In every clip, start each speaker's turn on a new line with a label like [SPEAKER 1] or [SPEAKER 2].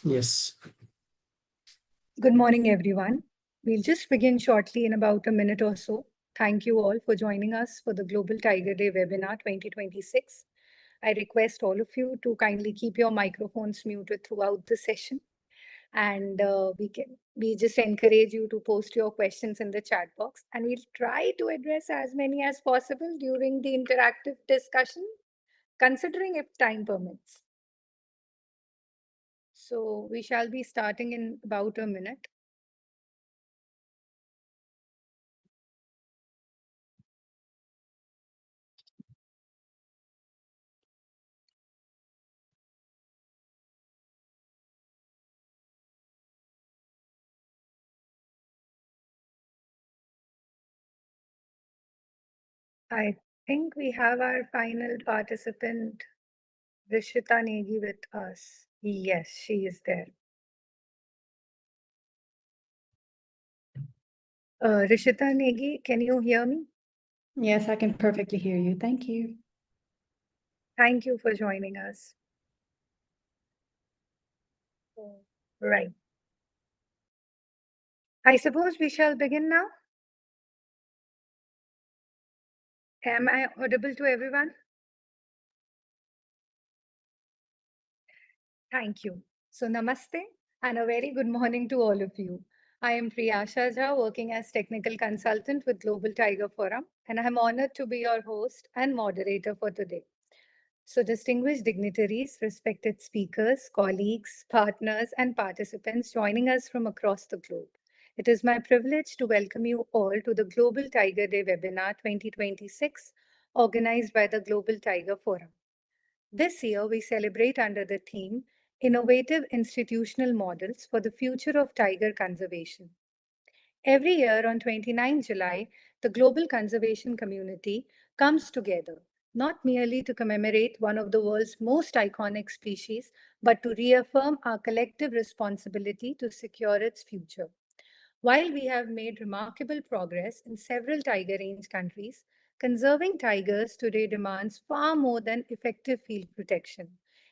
[SPEAKER 1] Yes.
[SPEAKER 2] Good morning, everyone. We'll just begin shortly in about a minute or so. Thank you all for joining us for the Global Tiger Day webinar 2026. I request all of you to kindly keep your microphones muted throughout the session. And we just encourage you to post your questions in the chat box, and we'll try to address as many as possible during the interactive discussion, considering if time permits. So we shall be starting in about a minute. I think we have our final participant, Rishita Negi, with us. Yes, she is there. Rishita Negi, can you hear me?
[SPEAKER 3] Yes, I can perfectly hear you. Thank you.
[SPEAKER 2] Thank you for joining us. Right. I suppose we shall begin now. Am I audible to everyone? Thank you. So namaste and a very good morning to all of you. I am Priyasha Jha, working as technical consultant with Global Tiger Forum, and I am honored to be your host and moderator for today. So distinguished dignitaries, respected speakers, colleagues, partners, and participants joining us from across the globe. It is my privilege to welcome you all to the Global Tiger Day webinar 2026, organized by the Global Tiger Forum. This year, we celebrate under the theme Innovative Institutional Models for the Future of Tiger Conservation. Every year on 29 July, the global conservation community comes together, not merely to commemorate one of the world's most iconic species, but to reaffirm our collective responsibility to secure its future. While we have made remarkable progress in several tiger range countries, conserving tigers today demands far more than effective field protection.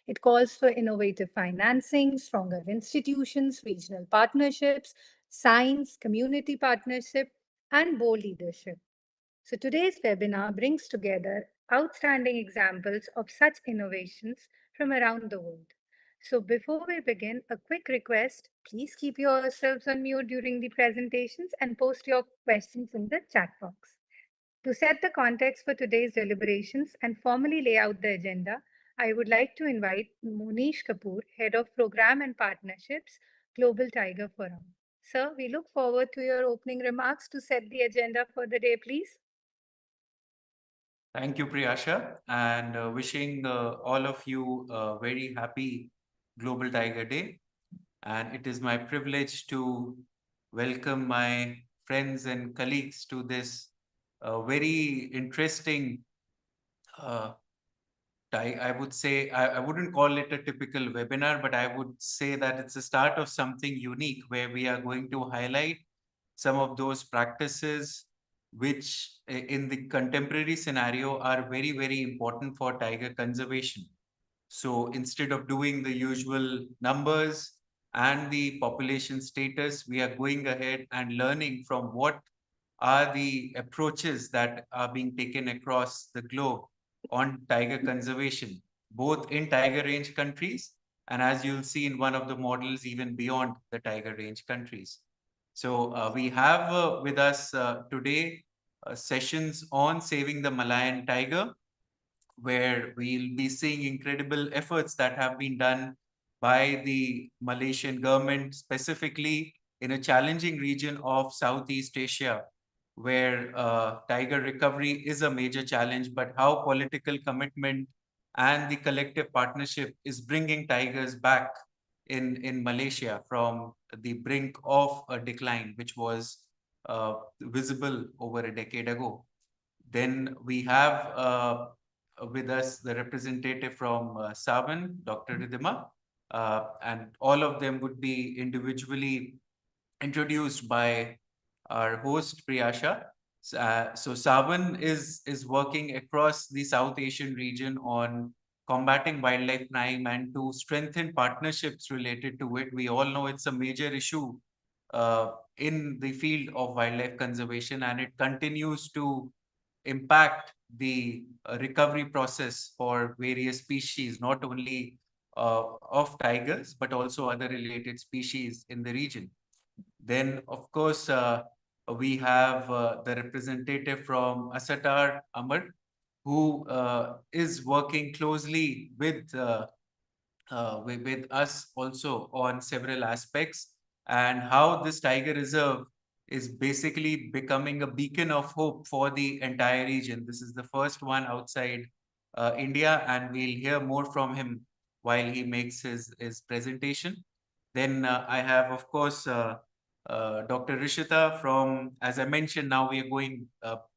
[SPEAKER 2] It calls for innovative financing, stronger institutions, regional partnerships, science, community partnership, and bold leadership. So today's webinar brings together outstanding examples of such innovations from around the world. So before we begin, a quick request, please keep yourselves on mute during the presentations and post your questions in the chat box. To set the context for today's deliberations and formally lay out the agenda, I would like to invite Monish Kapoor, Head of Program and Partnerships, Global Tiger Forum. Sir, we look forward to your opening remarks to set the agenda for the day, please.
[SPEAKER 4] Thank you, Priyasha, and wishing all of you a very happy Global Tiger Day. And it is my privilege to welcome my friends and colleagues to this very interesting, uh, I would say, I wouldn't call it a typical webinar, but I would say that it's the start of something unique where we are going to highlight some of those practices which in the contemporary scenario are very, very important for tiger conservation. So instead of doing the usual numbers and the population status, we are going ahead and learning from what are the approaches that are being taken across the globe on tiger conservation, both in tiger range countries and, as you'll see in one of the models, even beyond the tiger range countries. So we have with us today sessions on saving the Malayan tiger, where we'll be seeing incredible efforts that have been done by the Malaysian government, specifically in a challenging region of Southeast Asia, where tiger recovery is a major challenge, but how political commitment and the collective partnership is bringing tigers back in Malaysia from the brink of a decline, which was visible over a decade ago. Then we have with us the representative from SAVAN, Dr. Ridhima, and all of them would be individually introduced by our host, Priyasha. So SAVAN is working across the South Asian region on combating wildlife crime and to strengthen partnerships related to it. We all know it's a major issue in the field of wildlife conservation, and it continues to impact the recovery process for various species, not only of tigers, but also other related species in the region. Then, of course, we have the representative from Asatar, Amar, who is working closely with us also on several aspects, and how this tiger reserve is basically becoming a beacon of hope for the entire region. This is the first one outside India, and we'll hear more from him while he makes his presentation. Then I have, of course, Dr. Rishita from, as I mentioned, now we are going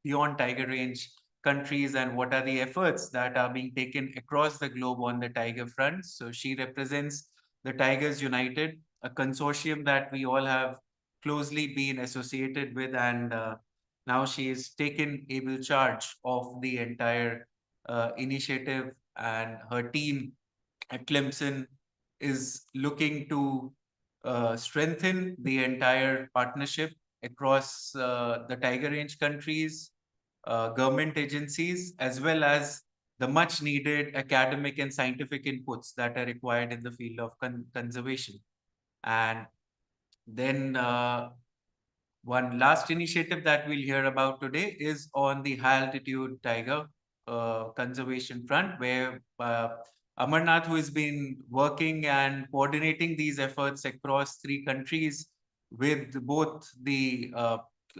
[SPEAKER 4] beyond tiger range countries and what are the efforts that are being taken across the globe on the tiger front. So she represents the Tigers United, a consortium that we all have closely been associated with, and now she is taken able charge of the entire initiative, and her team at Clemson is looking to strengthen the entire partnership across the Tiger Range countries, government agencies, as well as the much needed academic and scientific inputs that are required in the field of conservation. And then one last initiative that we'll hear about today is on the high altitude tiger conservation front, where Amarnath, who has been working and coordinating these efforts across 3 countries with both the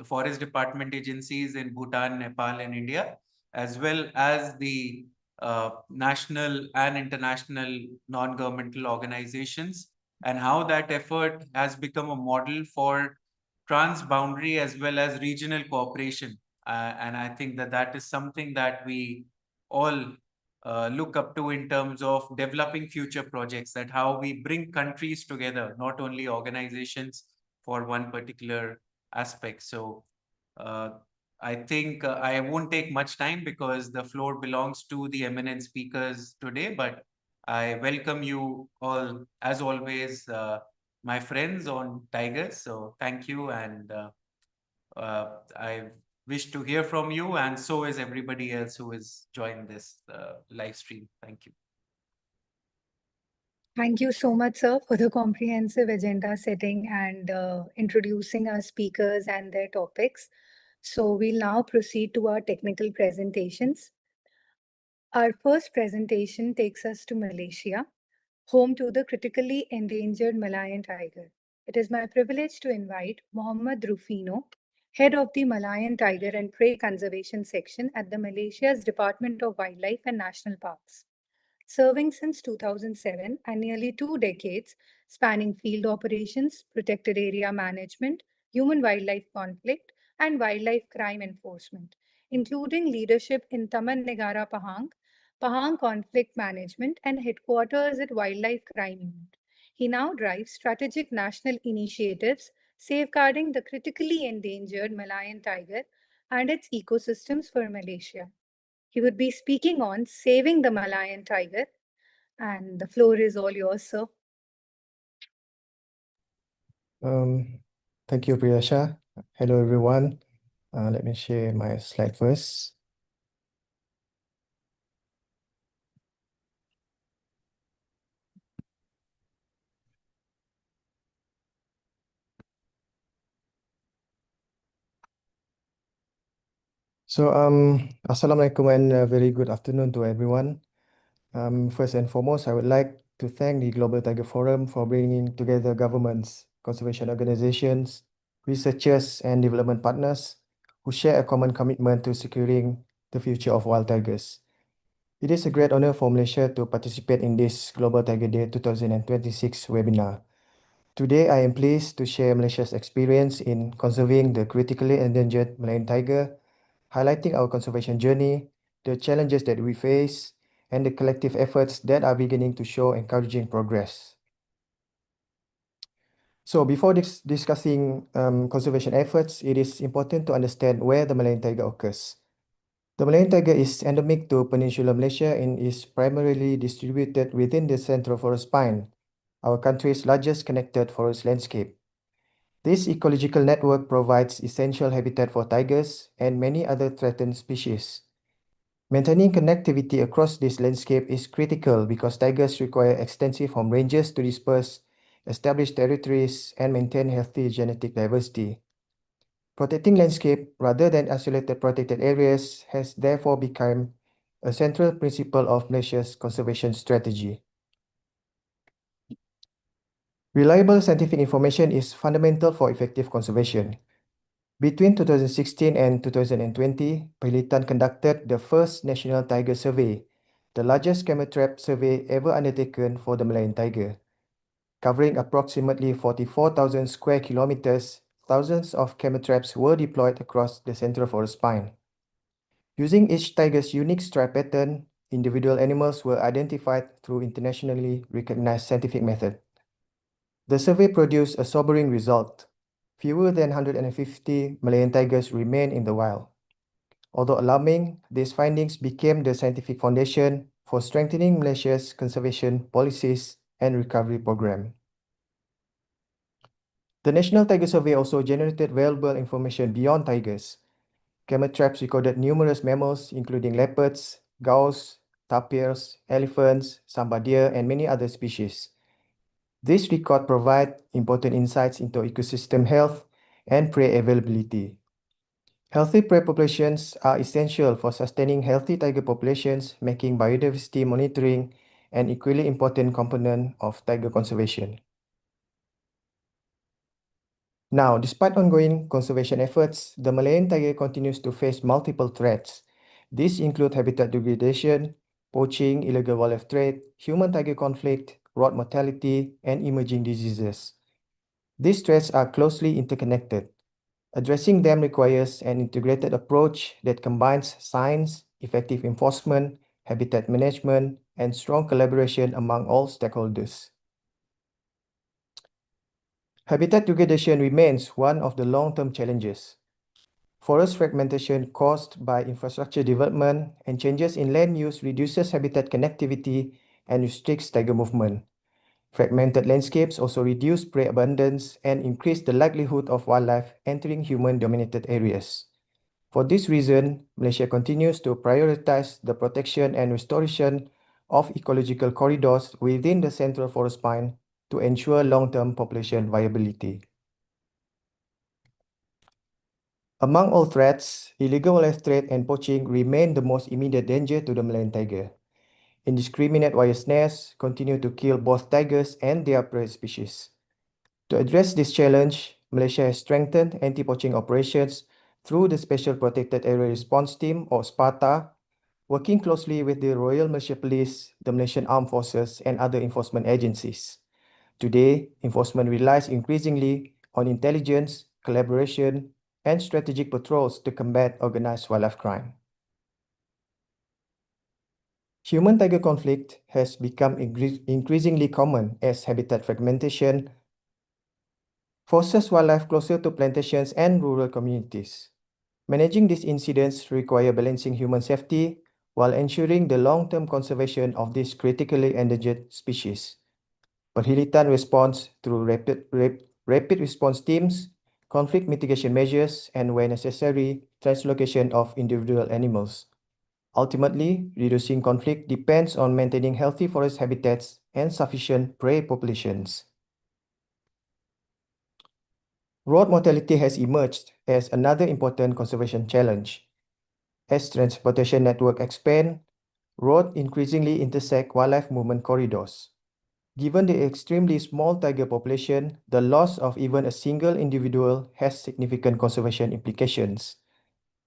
[SPEAKER 4] forest department agencies in Bhutan, Nepal, and India, as well as the national and international non-governmental organizations, and how that effort has become a model for transboundary as well as regional cooperation. And I think that that is something that we all look up to in terms of developing future projects, that how we bring countries together, not only organizations for one particular aspect. So uh, I think I won't take much time because the floor belongs to the eminent speakers today, but I welcome you all, as always, my friends on Tigers. So thank you, and I wish to hear from you, and so is everybody else who has joined this live stream. Thank you.
[SPEAKER 2] Thank you so much, sir, for the comprehensive agenda setting and introducing our speakers and their topics. So we'll now proceed to our technical presentations. Our first presentation takes us to Malaysia, home to the critically endangered Malayan tiger. It is my privilege to invite Mohammad Rufino, head of the Malayan Tiger and Prey Conservation Section at the Malaysia's Department of Wildlife and National Parks. Serving since 2007 and nearly 2 decades, spanning field operations, protected area management, human-wildlife conflict, and wildlife crime enforcement, including leadership in Taman Negara Pahang, Pahang Conflict Management, and headquarters at Wildlife Crime Unit. He now drives strategic national initiatives safeguarding the critically endangered Malayan tiger and its ecosystems for Malaysia. He would be speaking on saving the Malayan tiger, and the floor is all yours, sir.
[SPEAKER 1] Um, Thank you, Priyasha. Hello, everyone. Let me share my slide first. So, Assalamualaikum and a very good afternoon to everyone. First and foremost, I would like to thank the Global Tiger Forum for bringing together governments, conservation organizations, researchers, and development partners who share a common commitment to securing the future of wild tigers. It is a great honor for Malaysia to participate in this Global Tiger Day 2026 webinar. Today, I am pleased to share Malaysia's experience in conserving the critically endangered Malayan tiger, highlighting our conservation journey, the challenges that we face, and the collective efforts that are beginning to show encouraging progress. So before discussing conservation efforts, it is important to understand where the Malayan tiger occurs. The Malayan tiger is endemic to Peninsular Malaysia and is primarily distributed within the Central Forest Pine, our country's largest connected forest landscape. This ecological network provides essential habitat for tigers and many other threatened species. Maintaining connectivity across this landscape is critical because tigers require extensive home ranges to disperse, establish territories, and maintain healthy genetic diversity. Protecting landscape rather than isolated protected areas has therefore become a central principle of Malaysia's conservation strategy. Reliable scientific information is fundamental for effective conservation. Between 2016 and 2020, Perhilitan conducted the first National Tiger Survey, the largest camera trap survey ever undertaken for the Malayan tiger. Covering approximately 44,000 square kilometers, thousands of camera traps were deployed across the Central Forest Pine. Using each tiger's unique stripe pattern, individual animals were identified through internationally recognized scientific method. The survey produced a sobering result. Fewer than 150 Malayan tigers remain in the wild. Although alarming, these findings became the scientific foundation for strengthening Malaysia's conservation policies and recovery program. The National Tiger Survey also generated valuable information beyond tigers. Camera traps recorded numerous mammals, including leopards, ghauls, tapirs, elephants, sambar deer, and many other species. This record provides important insights into ecosystem health and prey availability. Healthy prey populations are essential for sustaining healthy tiger populations, making biodiversity monitoring an equally important component of tiger conservation. Now, despite ongoing conservation efforts, the Malayan tiger continues to face multiple threats. These include habitat degradation, poaching, illegal wildlife trade, human-tiger conflict, rot mortality, and emerging diseases. These threats are closely interconnected. Addressing them requires an integrated approach that combines science, effective enforcement, habitat management, and strong collaboration among all stakeholders. Habitat degradation remains one of the long-term challenges. Forest fragmentation caused by infrastructure development and changes in land use reduces habitat connectivity and restricts tiger movement. Fragmented landscapes also reduce prey abundance and increase the likelihood of wildlife entering human-dominated areas. For this reason, Malaysia continues to prioritize the protection and restoration of ecological corridors within the Central Forest Pine to ensure long-term population viability. Among all threats, illegal wildlife trade and poaching remain the most immediate danger to the Malayan tiger. Indiscriminate wire snares continue to kill both tigers and their prey species. To address this challenge, Malaysia has strengthened anti-poaching operations through the Special Protected Area Response Team or SPARTA, working closely with the Royal Malaysia Police, the Malaysian Armed Forces, and other enforcement agencies. Today, enforcement relies increasingly on intelligence, collaboration, and strategic patrols to combat organized wildlife crime. Human-tiger conflict has become increasingly common as habitat fragmentation forces wildlife closer to plantations and rural communities. Managing these incidents require balancing human safety while ensuring the long-term conservation of these critically endangered species. Perhilitan responds through rapid response teams, conflict mitigation measures, and where necessary, translocation of individual animals. Ultimately, reducing conflict depends on maintaining healthy forest habitats and sufficient prey populations. Road mortality has emerged as another important conservation challenge. As transportation networks expand, roads increasingly intersect wildlife movement corridors. Given the extremely small tiger population, the loss of even a single individual has significant conservation implications.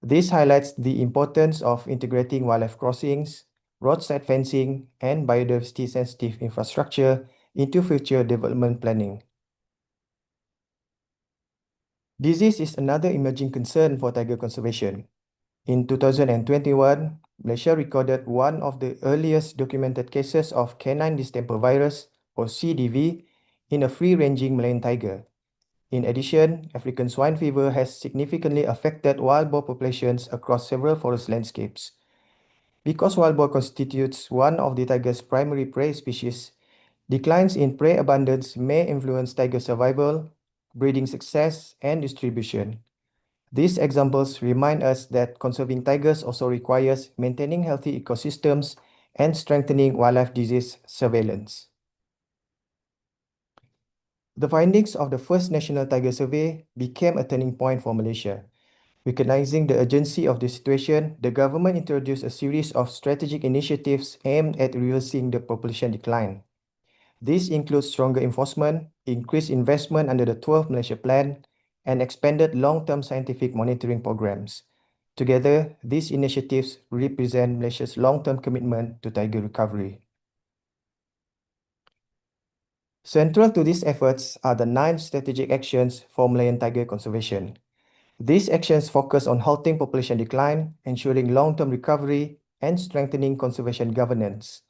[SPEAKER 1] This highlights the importance of integrating wildlife crossings, roadside fencing, and biodiversity-sensitive infrastructure into future development planning. Disease is another emerging concern for tiger conservation. In 2021, Malaysia recorded one of the earliest documented cases of canine distemper virus, or CDV, in a free-ranging Malayan tiger. In addition, African swine fever has significantly affected wild boar populations across several forest landscapes. Because wild boar constitutes one of the tiger's primary prey species, declines in prey abundance may influence tiger survival, breeding success, and distribution. These examples remind us that conserving tigers also requires maintaining healthy ecosystems and strengthening wildlife disease surveillance. The findings of the first National Tiger Survey became a turning point for Malaysia. Recognizing the urgency of the situation, the government introduced a series of strategic initiatives aimed at reversing the population decline. This includes stronger enforcement, increased investment under the 12th Malaysia Plan, and expanded long-term scientific monitoring programs. Together, these initiatives represent Malaysia's long-term commitment to tiger recovery. Central to these efforts are the 9 strategic actions for Malayan tiger conservation. These actions focus on halting population decline, ensuring long-term recovery, and strengthening conservation governance.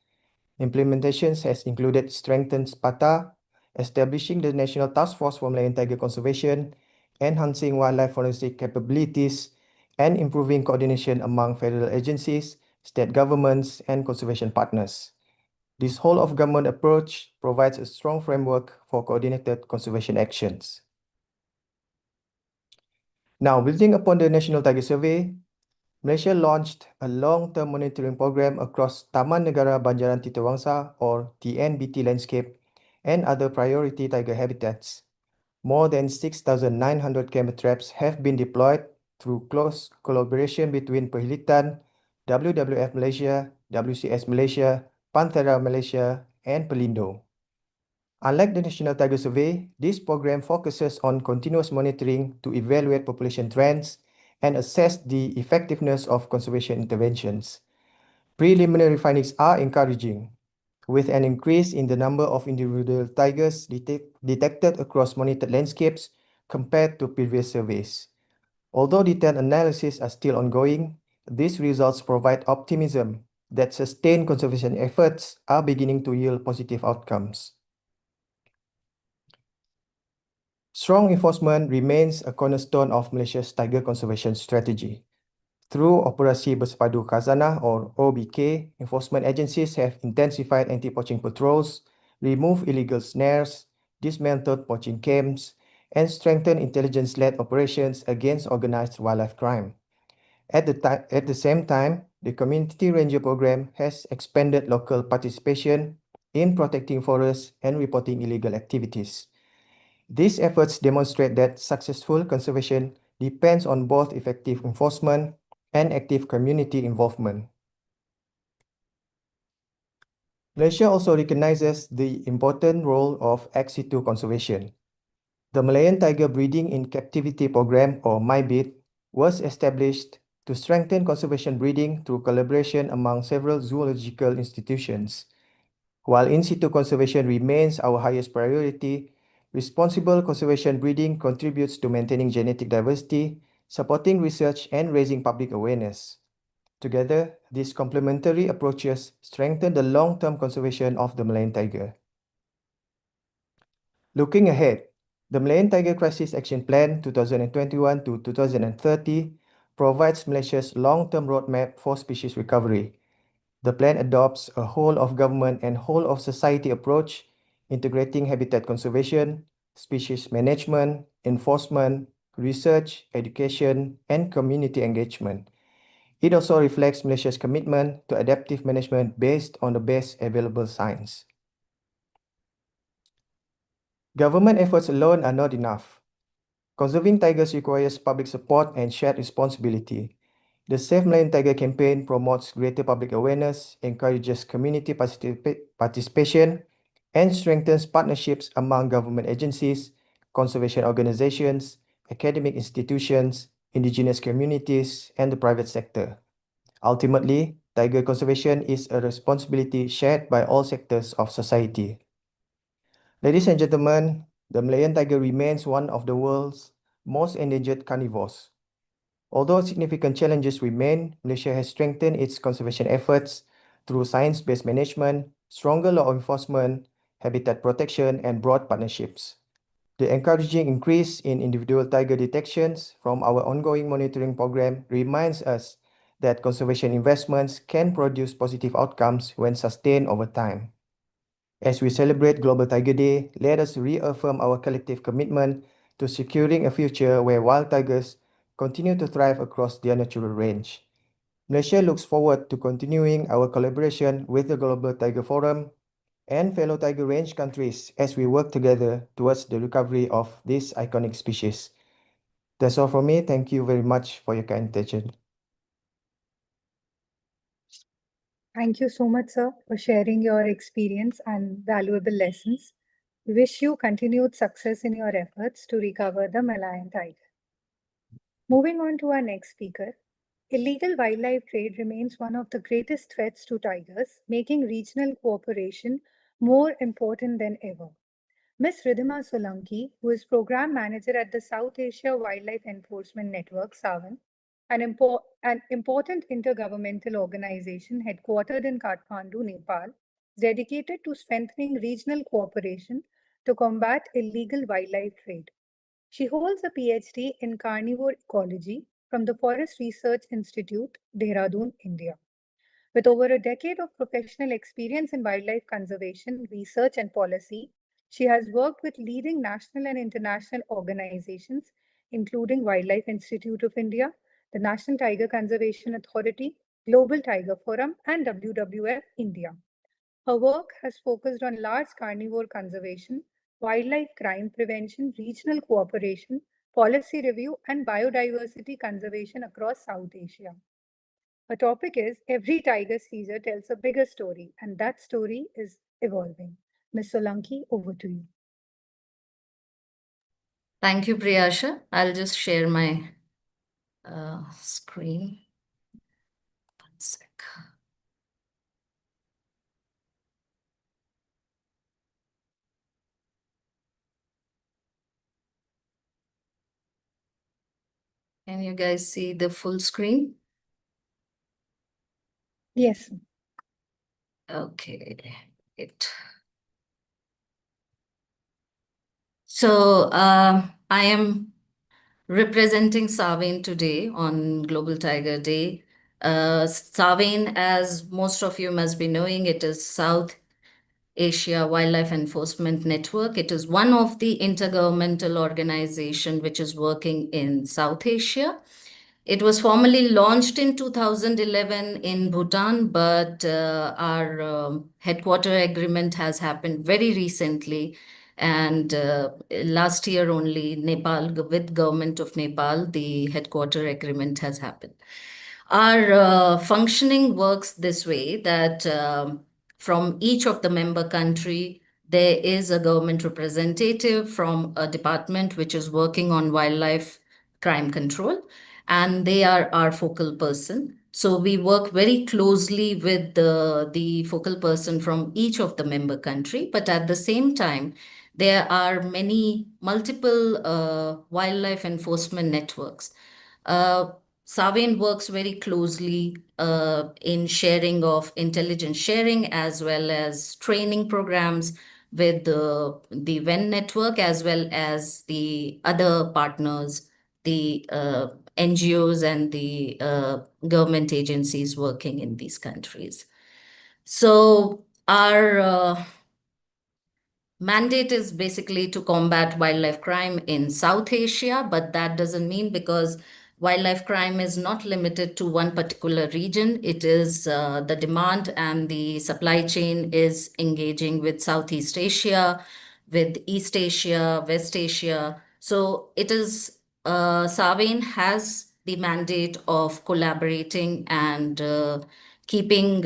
[SPEAKER 1] Implementations has included strengthened PATA, establishing the National Task Force for Malayan Tiger Conservation, enhancing wildlife forensic capabilities, and improving coordination among federal agencies, state governments, and conservation partners. This whole-of-government approach provides a strong framework for coordinated conservation actions. Now, building upon the National Tiger Survey, Malaysia launched a long-term monitoring program across Taman Negara Banjaran Titawangsa or TNBT landscape and other priority tiger habitats. More than 6,900 camera traps have been deployed through close collaboration between Perhilitan, WWF Malaysia, WCS Malaysia, Panthera Malaysia, and Pelindo. Unlike the National Tiger Survey, this program focuses on continuous monitoring to evaluate population trends and assess the effectiveness of conservation interventions. Preliminary findings are encouraging, with an increase in the number of individual tigers detected across monitored landscapes compared to previous surveys. Although detailed analyses are still ongoing, these results provide optimism that sustained conservation efforts are beginning to yield positive outcomes. Strong enforcement remains a cornerstone of Malaysia's tiger conservation strategy. Through Operasi Bersepadu Khazanah or OBK, enforcement agencies have intensified anti-poaching patrols, removed illegal snares, dismantled poaching camps, and strengthened intelligence-led operations against organized wildlife crime. At the same time, the Community Ranger Program has expanded local participation in protecting forests and reporting illegal activities. These efforts demonstrate that successful conservation depends on both effective enforcement and active community involvement. Malaysia also recognizes the important role of ex situ conservation. The Malayan Tiger Breeding in Captivity Program, or MyBeat, was established to strengthen conservation breeding through collaboration among several zoological institutions. While in situ conservation remains our highest priority, responsible conservation breeding contributes to maintaining genetic diversity, supporting research, and raising public awareness. Together, these complementary approaches strengthen the long-term conservation of the Malayan tiger. Looking ahead, the Malayan Tiger Crisis Action Plan 2021 to 2030 provides Malaysia's long-term roadmap for species recovery. The plan adopts a whole-of-government and whole-of-society approach, integrating habitat conservation, species management, enforcement, research, education, and community engagement. It also reflects Malaysia's commitment to adaptive management based on the best available science. Government efforts alone are not enough. Conserving tigers requires public support and shared responsibility. The Save Malayan Tiger campaign promotes greater public awareness, encourages community participation, and strengthens partnerships among government agencies, conservation organizations, academic institutions, indigenous communities, and the private sector. Ultimately, tiger conservation is a responsibility shared by all sectors of society. Ladies and gentlemen, the Malayan tiger remains one of the world's most endangered carnivores. Although significant challenges remain, Malaysia has strengthened its conservation efforts through science-based management, stronger law enforcement, habitat protection, and broad partnerships. The encouraging increase in individual tiger detections from our ongoing monitoring program reminds us that conservation investments can produce positive outcomes when sustained over time. As we celebrate Global Tiger Day, let us reaffirm our collective commitment to securing a future where wild tigers continue to thrive across their natural range. Malaysia looks forward to continuing our collaboration with the Global Tiger Forum and fellow tiger range countries as we work together towards the recovery of this iconic species. That's all from me. Thank you very much for your kind attention.
[SPEAKER 2] Thank you so much, sir, for sharing your experience and valuable lessons. We wish you continued success in your efforts to recover the Malayan tiger. Moving on to our next speaker, illegal wildlife trade remains one of the greatest threats to tigers, making regional cooperation more important than ever. Ms. Ridhima Solanki, who is Program Manager at the South Asia Wildlife Enforcement Network, SAVAN, an important intergovernmental organization headquartered in Kathmandu, Nepal, is dedicated to strengthening regional cooperation to combat illegal wildlife trade. She holds a PhD in carnivore ecology from the Forest Research Institute, Dehradun, India. With over a decade of professional experience in wildlife conservation, research, and policy, she has worked with leading national and international organizations, including Wildlife Institute of India, the National Tiger Conservation Authority, Global Tiger Forum, and WWF India. Her work has focused on large carnivore conservation, wildlife crime prevention, regional cooperation, policy review, and biodiversity conservation across South Asia. Her topic is Every Tiger Seizure Tells a Bigger Story, and that story is evolving. Ms. Solanki, over to you.
[SPEAKER 5] Thank you, Priyasha. I'll just share my screen. One sec. Can you guys see the full screen?
[SPEAKER 2] Yes.
[SPEAKER 5] Okay, So I am representing Sarvain today on Global Tiger Day. Sarvain, as most of you must be knowing, it is South Asia Wildlife Enforcement Network. It is one of the intergovernmental organization which is working in South Asia. It was formally launched in 2011 in Bhutan, but our headquarter agreement has happened very recently. And last year only, Nepal, with government of Nepal, the headquarter agreement has happened. Our functioning works this way that from each of the member country, there is a government representative from a department which is working on wildlife crime control, and they are our focal person. So we work very closely with the focal person from each of the member country, but at the same time, there are many multiple wildlife enforcement networks. Sarvain works very closely in sharing of intelligence sharing as well as training programs with the WEN network as well as the other partners, the NGOs and the government agencies working in these countries. So our mandate is basically to combat wildlife crime in South Asia, but that doesn't mean because wildlife crime is not limited to one particular region. It is the demand and the supply chain is engaging with Southeast Asia, with East Asia, West Asia. So it is, Sarvain has the mandate of collaborating and keeping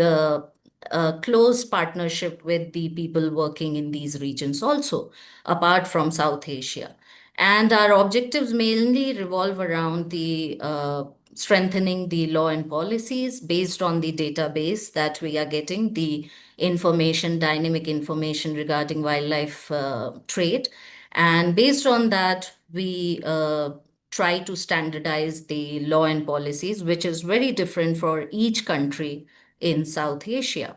[SPEAKER 5] a close partnership with the people working in these regions also, apart from South Asia. And our objectives mainly revolve around the strengthening the law and policies based on the database that we are getting, the information, dynamic information regarding wildlife trade. And based on that, we try to standardize the law and policies, which is very different for each country in South Asia.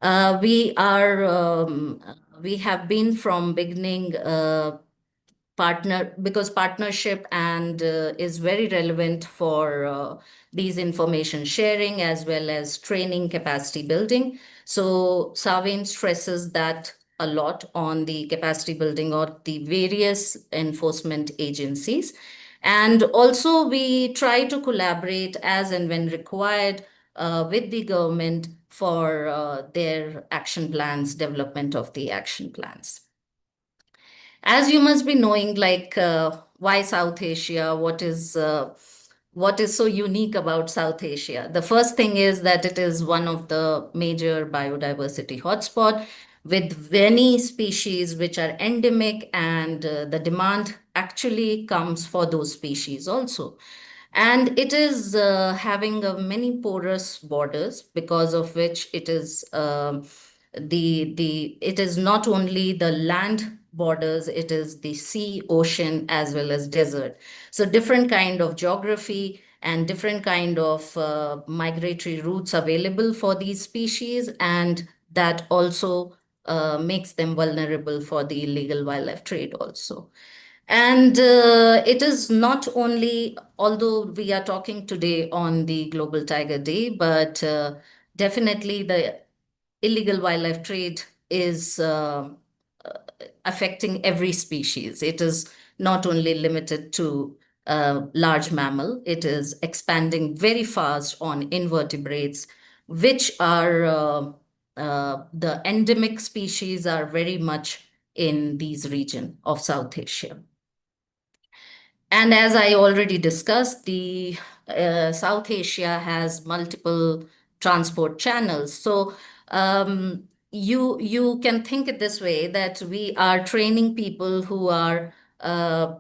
[SPEAKER 5] We have been from beginning because partnership and is very relevant for these information sharing as well as training capacity building. So Sarvain stresses that a lot on the capacity building of the various enforcement agencies. And also we try to collaborate as and when required with the government for their action plans, development of the action plans. As you must be knowing, like why South Asia, what is so unique about South Asia? The first thing is that it is one of the major biodiversity hotspot with many species which are endemic, and the demand actually comes for those species also. And it is having many porous borders, because of which it is it is not only the land borders, it is the sea, ocean, as well as desert. So different kind of geography and different kind of migratory routes available for these species, and that also makes them vulnerable for the illegal wildlife trade also. And it is not only, although we are talking today on the Global Tiger Day, but definitely the illegal wildlife trade is affecting every species. It is not only limited to large mammal, it is expanding very fast on invertebrates, which are the endemic species are very much in these region of South Asia. And as I already discussed, the South Asia has multiple transport channels. So you can think it this way, that we are training people who are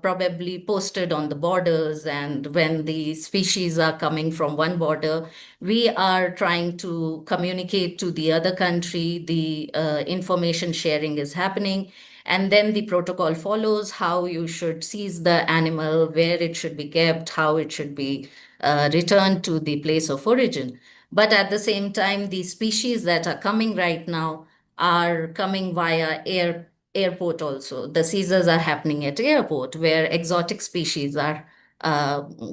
[SPEAKER 5] probably posted on the borders, and when the species are coming from one border, we are trying to communicate to the other country. The information sharing is happening, and then the protocol follows how you should seize the animal, where it should be kept, how it should be returned to the place of origin. But at the same time, the species that are coming right now are coming via airport also. The seizures are happening at airport, where exotic species are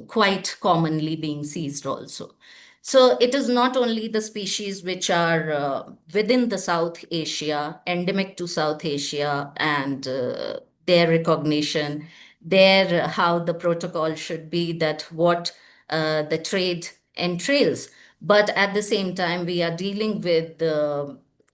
[SPEAKER 5] quite commonly being seized also. So it is not only the species which are within the South Asia, endemic to South Asia, and their recognition, their how the protocol should be, that what the trade entails. But at the same time, we are dealing with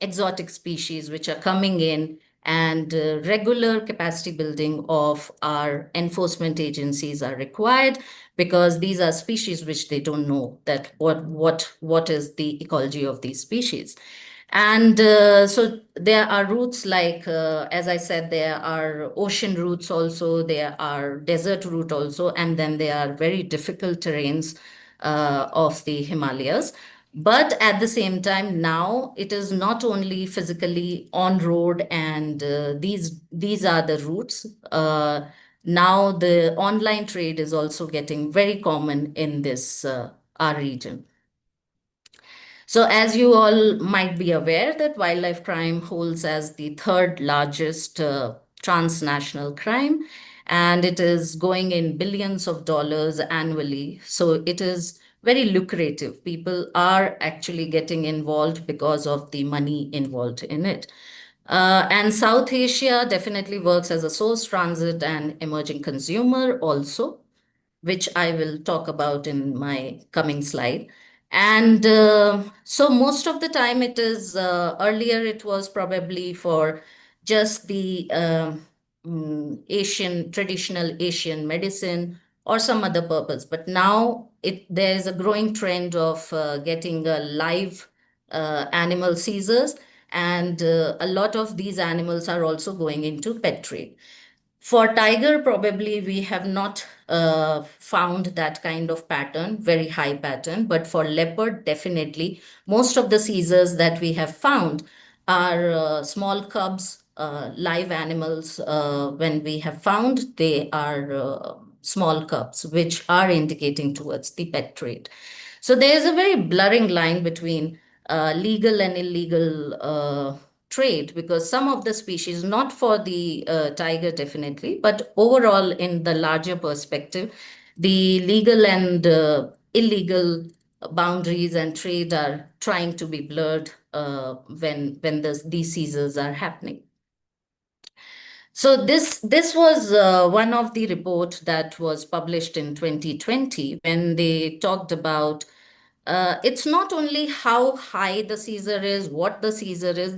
[SPEAKER 5] exotic species which are coming in, and regular capacity building of our enforcement agencies are required, because these are species which they don't know that what is the ecology of these species. And so there are routes like, as I said, there are ocean routes also, there are desert route also, and then there are very difficult terrains of the Himalayas. But at the same time, now it is not only physically on road, and these are the routes. Now the online trade is also getting very common in this our region. So as you all might be aware, that wildlife crime holds as the third largest transnational crime, and it is going in billions of dollars annually. So it is very lucrative. People are actually getting involved because of the money involved in it. And South Asia definitely works as a source, transit, and emerging consumer also, which I will talk about in my coming slide. And so most of the time it is, earlier it was probably for just the traditional Asian medicine or some other purpose. But now there is a growing trend of getting live animal seizures, and a lot of these animals are also going into pet trade. For tiger, probably we have not found that kind of pattern, very high pattern, but for leopard, definitely. Most of the seizures that we have found are small cubs, live animals. When we have found, they are small cubs, which are indicating towards the pet trade. So there is a very blurring line between legal and illegal trade, because some of the species, not for the tiger definitely, but overall in the larger perspective, the legal and illegal boundaries and trade are trying to be blurred when these seizures are happening. So this was one of the report that was published in 2020 when they talked about it's not only how high the seizure is, what the seizure is.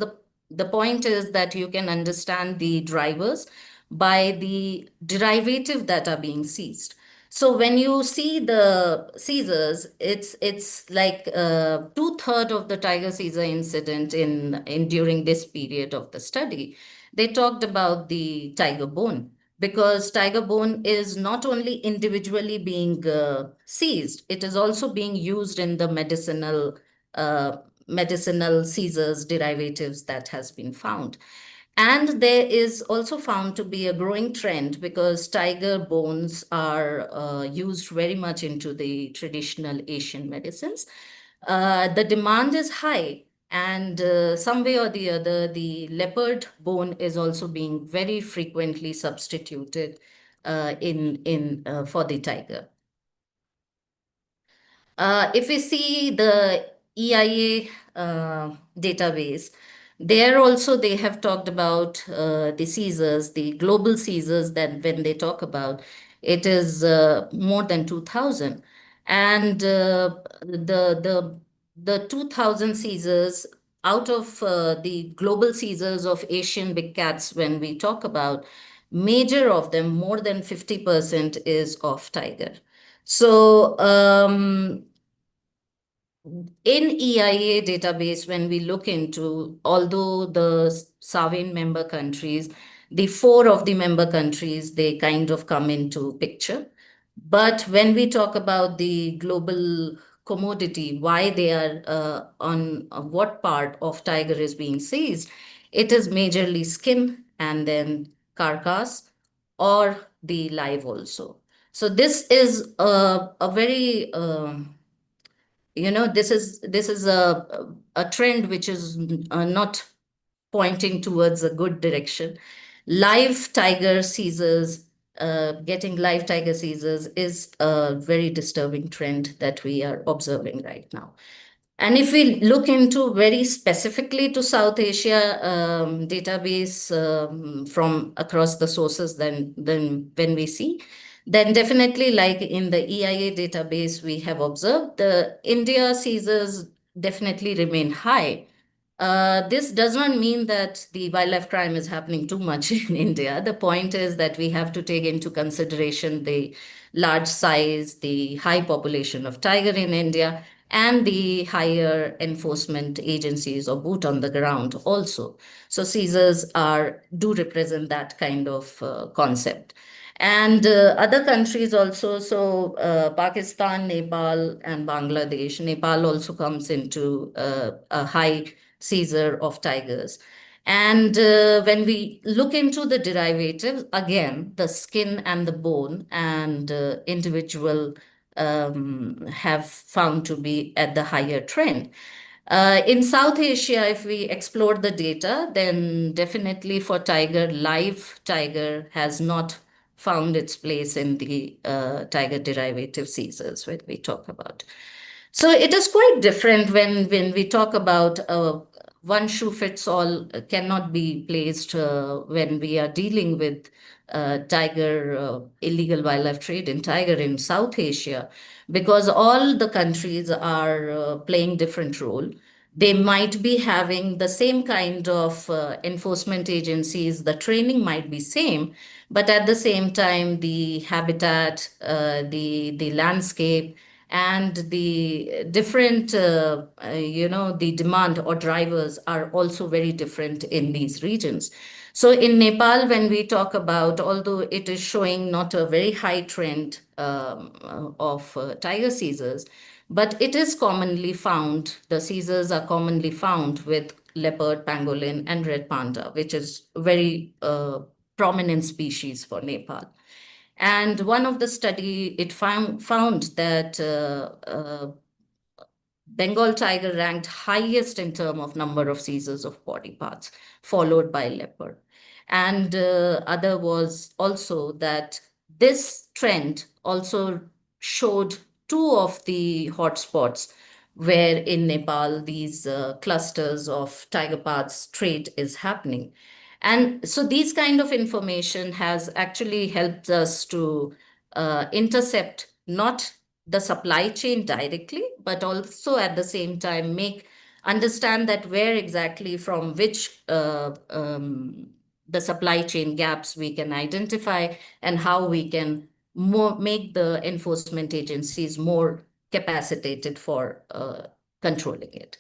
[SPEAKER 5] The point is that you can understand the drivers by the derivative that are being seized. So when you see the seizures, it's like 2/3 of the tiger seizure incident in during this period of the study. They talked about the tiger bone, because tiger bone is not only individually being seized, it is also being used in the medicinal seizures derivatives that has been found. And there is also found to be a growing trend, because tiger bones are used very much into the traditional Asian medicines. The demand is high, and some way or the other, the leopard bone is also being very frequently substituted for the tiger. If we see the EIA database, there also they have talked about the seizures, the global seizures, that when they talk about, it is more than 2,000. And the 2,000 seizures, out of the global seizures of Asian big cats, when we talk about, major of them, more than 50% is of tiger. So in EIA database, when we look into, although the SAVIN member countries, the 4 of the member countries, they kind of come into picture. But when we talk about the global commodity, why they are on what part of tiger is being seized, it is majorly skin and then carcass or the live also. So this is a very this is a trend which is not pointing towards a good direction. Live tiger seizures, getting live tiger seizures is a very disturbing trend that we are observing right now. And if we look into very specifically to South Asia database from across the sources, then when we see, then definitely, like in the EIA database, we have observed the India seizures definitely remain high. This does not mean that the wildlife crime is happening too much in India. The point is that we have to take into consideration the large size, the high population of tiger in India, and the higher enforcement agencies or boot on the ground also. So seizures do represent that kind of concept. And other countries also, so Pakistan, Nepal, and Bangladesh. Nepal also comes into a high seizure of tigers. And when we look into the derivatives, again, the skin and the bone and individual have found to be at the higher trend. In South Asia, if we explore the data, then definitely for tiger, live tiger has not found its place in the tiger derivative seizures when we talk about. So it is quite different when we talk about one shoe fits all cannot be placed when we are dealing with tiger illegal wildlife trade in tiger in South Asia, because all the countries are playing different role. They might be having the same kind of enforcement agencies. The training might be same, but at the same time, the habitat, the landscape, and the different, the demand or drivers are also very different in these regions. So in Nepal, when we talk about, although it is showing not a very high trend of tiger seizures, but it is commonly found, the seizures are commonly found with leopard, pangolin, and red panda, which is very prominent species for Nepal. And one of the study, it found that Bengal tiger ranked highest in terms of number of seizures of body parts, followed by leopard. And other was also that this trend also showed two of the hotspots where in Nepal these clusters of tiger parts trade is happening. And so these kind of information has actually helped us to intercept not the supply chain directly, but also at the same time understand that where exactly from which the supply chain gaps we can identify and how we can make the enforcement agencies more capacitated for controlling it.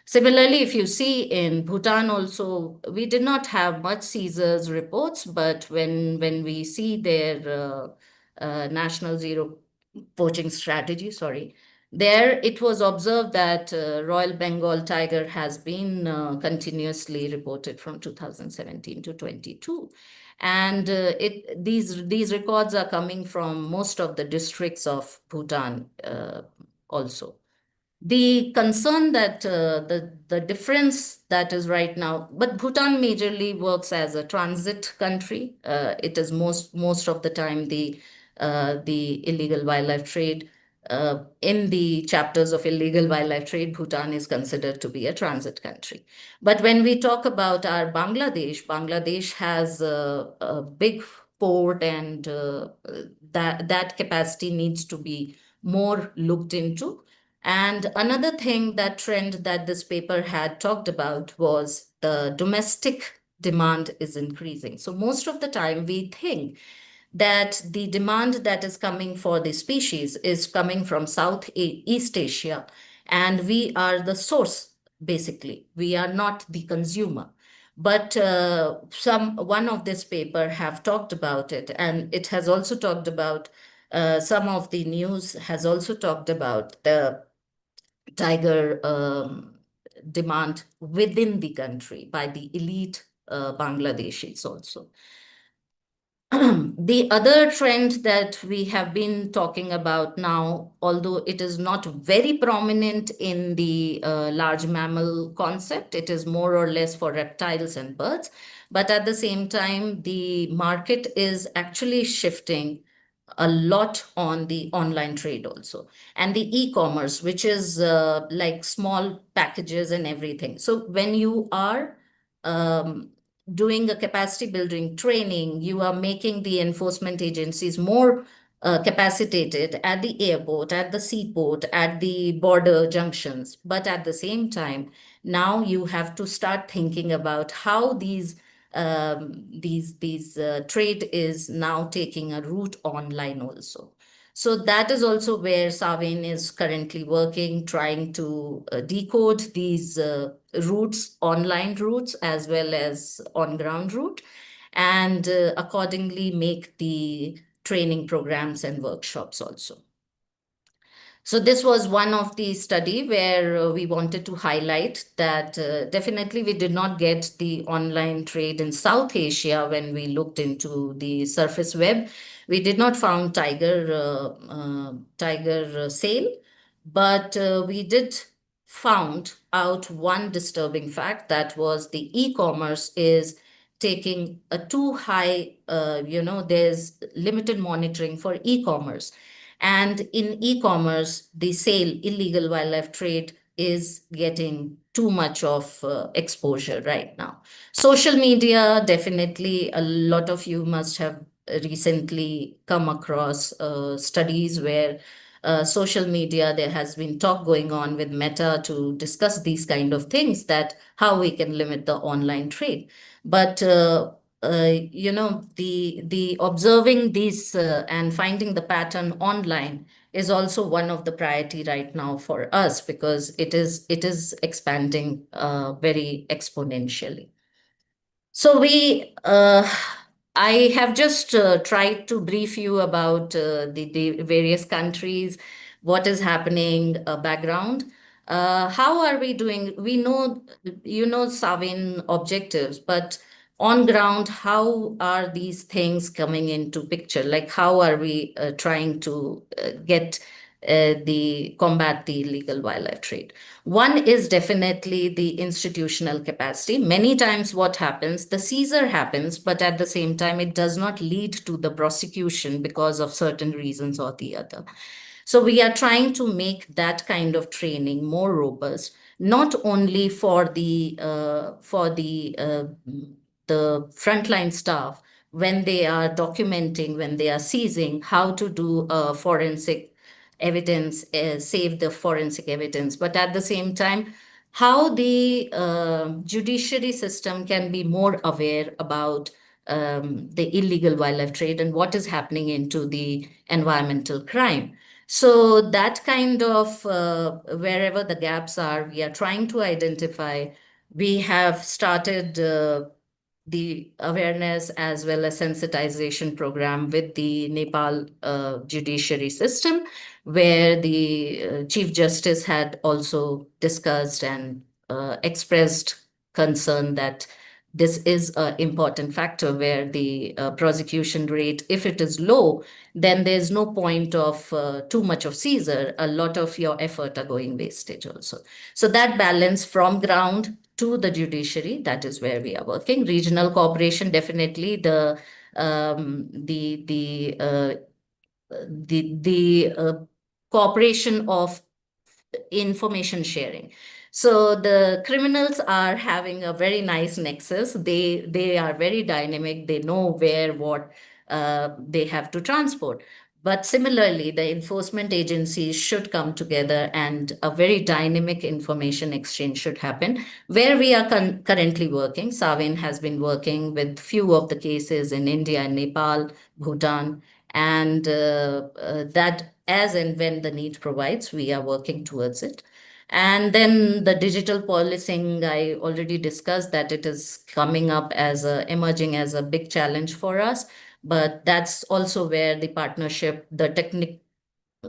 [SPEAKER 5] Similarly, if you see in Bhutan also, we did not have much seizures reports, but when we see their national zero poaching strategy, there it was observed that Royal Bengal tiger has been continuously reported from 2017 to 22. And these records are coming from most of the districts of Bhutan also. The concern that the difference that is right now, but Bhutan majorly works as a transit country. It is most of the time the illegal wildlife trade. In the chapters of illegal wildlife trade, Bhutan is considered to be a transit country. But when we talk about our Bangladesh has a big port, and that capacity needs to be more looked into. And another thing, that trend that this paper had talked about, was the domestic demand is increasing. So most of the time we think that the demand that is coming for the species is coming from East Asia, and we are the source, basically. We are not the consumer. But one of this paper have talked about it, and it has also talked about, some of the news has also talked about the tiger demand within the country by the elite Bangladeshis also. The other trend that we have been talking about now, although it is not very prominent in the large mammal concept, it is more or less for reptiles and birds. But at the same time, the market is actually shifting a lot on the online trade also, and the e-commerce, which is like small packages and everything. So when you are doing a capacity building training, you are making the enforcement agencies more capacitated at the airport, at the seaport, at the border junctions. But at the same time, now you have to start thinking about how these trade is now taking a route online also. So that is also where Savin is currently working, trying to decode these routes, online routes, as well as on-ground route, and accordingly make the training programs and workshops also. So this was one of the study where we wanted to highlight that definitely we did not get the online trade in South Asia when we looked into the surface web. We did not found tiger sale, but we did found out one disturbing fact, that was the e-commerce is taking a too high, there's limited monitoring for e-commerce. And in e-commerce, the illegal wildlife trade is getting too much of exposure right now. Social media, definitely a lot of you must have recently come across studies where social media, there has been talk going on with Meta to discuss these kind of things, that how we can limit the online trade. But the observing these and finding the pattern online is also one of the priority right now for us, because it is expanding very exponentially. So I have just tried to brief you about the various countries, what is happening, background. How are we doing? We know, Savin objectives, but on ground, how are these things coming into picture? Like, how are we trying to get combat the illegal wildlife trade. One is definitely the institutional capacity. Many times what happens, the seizure happens, but at the same time, it does not lead to the prosecution because of certain reasons or the other. So we are trying to make that kind of training more robust, not only for the frontline staff when they are documenting, when they are seizing, how to do forensic evidence, save the forensic evidence, but at the same time, how the judiciary system can be more aware about the illegal wildlife trade and what is happening into the environmental crime. So that kind of wherever the gaps are, we are trying to identify. We have started the awareness as well as sensitization program with the Nepal judiciary system, where the Chief Justice had also discussed and expressed concern that this is an important factor where the prosecution rate, if it is low, then there's no point of too much of seizure. A lot of your effort are going wastage also. So that balance from ground to the judiciary, that is where we are working. Regional cooperation, definitely the cooperation of information sharing. So the criminals are having a very nice nexus. They are very dynamic. They know where what they have to transport. But similarly, the enforcement agencies should come together and a very dynamic information exchange should happen. Where we are currently working, Savin has been working with few of the cases in India and Nepal, Bhutan, and that as and when the need provides, we are working towards it. And then the digital policing, I already discussed that it is coming up as emerging as a big challenge for us. But that's also where the partnership, the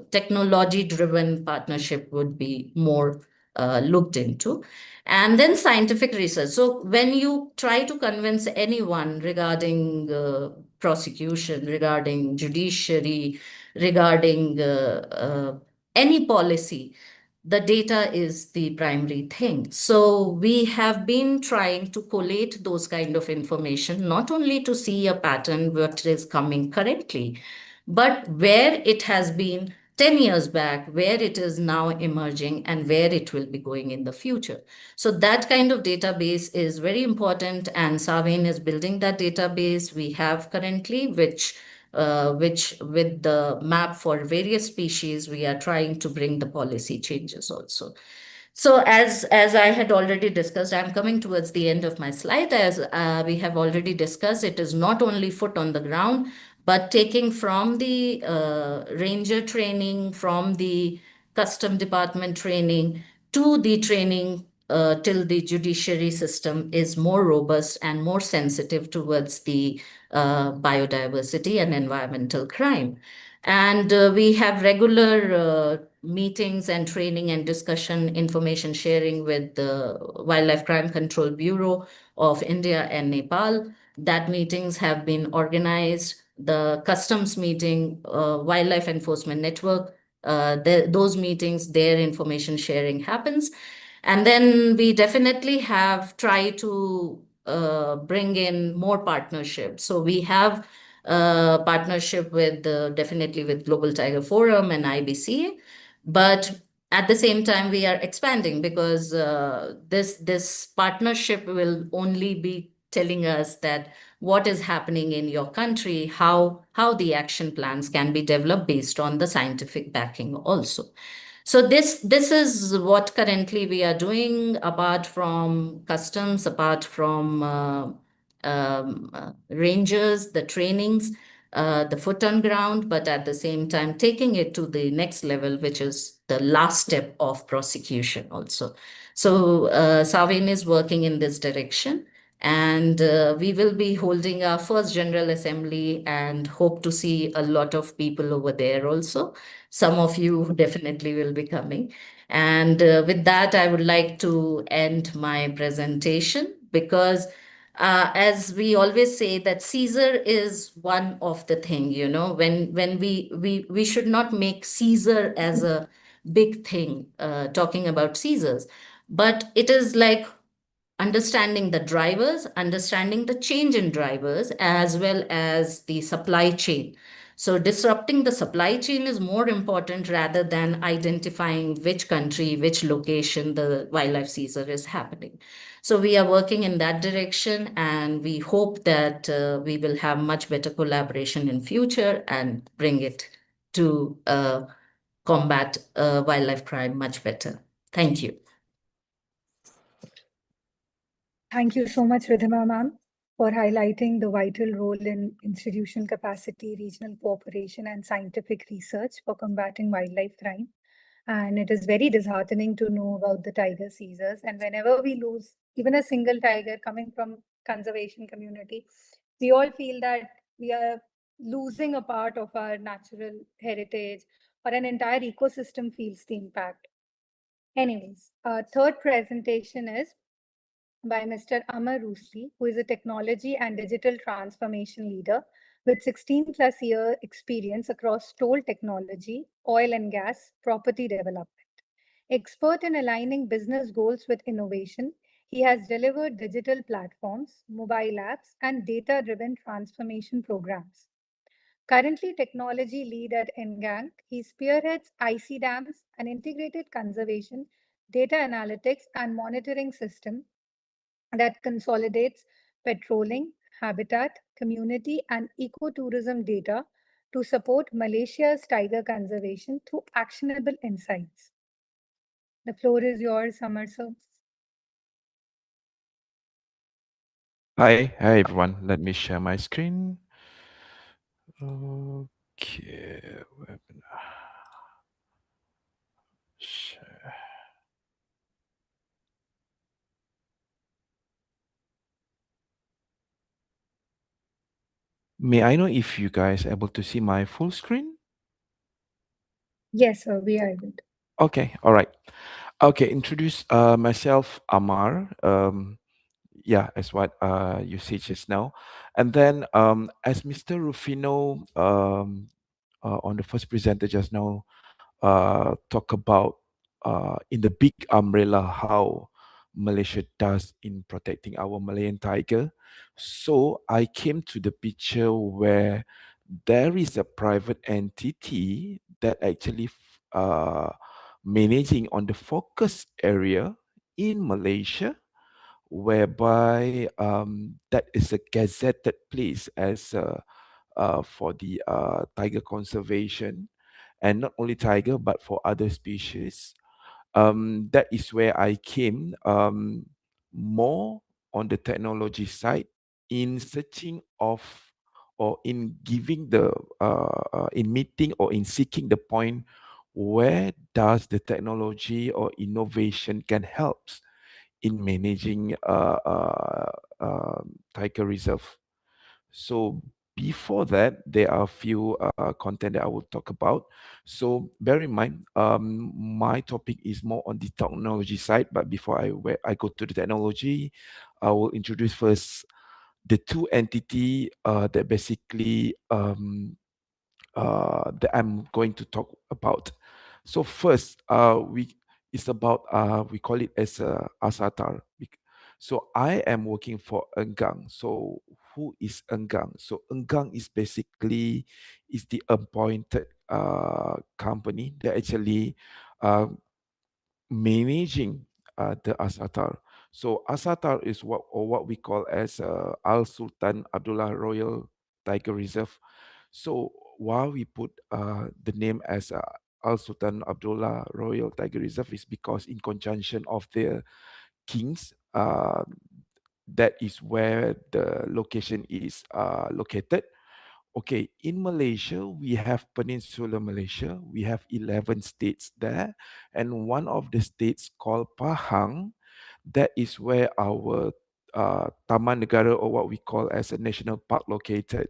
[SPEAKER 5] technology-driven partnership would be more looked into. And then scientific research. So when you try to convince anyone regarding prosecution, regarding judiciary, regarding any policy, the data is the primary thing. So we have been trying to collate those kind of information, not only to see a pattern what is coming currently, but where it has been 10 years back, where it is now emerging, and where it will be going in the future. So that kind of database is very important, and Savin is building that database we have currently, which with the map for various species, we are trying to bring the policy changes also. So as I had already discussed, I'm coming towards the end of my slide. As we have already discussed, it is not only foot on the ground, but taking from the ranger training, from the custom department training to the training till the judiciary system is more robust and more sensitive towards the biodiversity and environmental crime. And we have regular meetings and training and discussion, information sharing with the Wildlife Crime Control Bureau of India and Nepal. That meetings have been organized. The customs meeting, Wildlife Enforcement Network, those meetings, their information sharing happens. And then we definitely have tried to bring in more partnerships. So we have partnership with definitely with Global Tiger Forum and IBC, but at the same time we are expanding because this partnership will only be telling us that what is happening in your country, how the action plans can be developed based on the scientific backing also. So this is what currently we are doing, apart from customs, apart from rangers, the trainings, the foot on ground, but at the same time taking it to the next level, which is the last step of prosecution also. So Savin is working in this direction. And we will be holding our first General Assembly and hope to see a lot of people over there also. Some of you definitely will be coming. And with that, I would like to end my presentation because as we always say that Caesar is one of the thing, when we should not make Caesar as a big thing, talking about Caesars, but it is like understanding the drivers, understanding the change in drivers, as well as the supply chain. So disrupting the supply chain is more important rather than identifying which country, which location the wildlife seizure is happening. So we are working in that direction, and we hope that we will have much better collaboration in future and bring it to combat wildlife crime much better. Thank you.
[SPEAKER 2] Thank you so much, Ridhima ma'am, for highlighting the vital role in institutional capacity, regional cooperation, and scientific research for combating wildlife crime. And it is very disheartening to know about the tiger seizures. And whenever we lose even a single tiger coming from conservation community, we all feel that we are losing a part of our natural heritage, or an entire ecosystem feels the impact. Anyways, our third presentation is by Mr. Amar Rusli, who is a technology and digital transformation leader with 16 plus year experience across toll technology, oil and gas, property development. Expert in aligning business goals with innovation, he has delivered digital platforms, mobile apps, and data-driven transformation programs. Currently technology lead at Engang, he spearheads IC dams, an integrated conservation, data analytics, and monitoring system that consolidates patrolling, habitat, community, and ecotourism data to support Malaysia's tiger conservation through actionable insights. The floor is yours, Amar sir.
[SPEAKER 6] Hi everyone. Let me share my screen. Okay, webinar. Share. May I know if you guys are able to see my full screen?
[SPEAKER 2] Yes, sir, we are able to.
[SPEAKER 6] Okay, all right. Okay, introduce myself, Amar. Yeah, as what you said just now. And then as Mr. Rufino on the first presenter just now talk about in the big umbrella how Malaysia does in protecting our Malayan tiger. So I came to the picture where there is a private entity that actually managing on the focus area in Malaysia, whereby that is a gazetted place as for the tiger conservation, and not only tiger but for other species. That is where I came more on the technology side in searching of or in giving the in meeting or in seeking the point where does the technology or innovation can help in managing tiger reserve. So before that, there are a few content that I will talk about. So bear in mind, my topic is more on the technology side. But before I go to the technology, I will introduce first the two entity that basically that I'm going to talk about. So first, it's about we call it as Asatar. So I am working for Enggang. So who is Enggang? So Enggang is basically is the appointed company that actually uh, managing the Asatar. So Asatar is what we call as Al Sultan Abdullah Royal Tiger Reserve. So why we put the name as Al Sultan Abdullah Royal Tiger Reserve is because in conjunction of the kings, that is where the location is located. Okay, in Malaysia, we have Peninsular Malaysia. We have 11 states there. And one of the states called Pahang, that is where our Taman Negara, or what we call as a national park, located.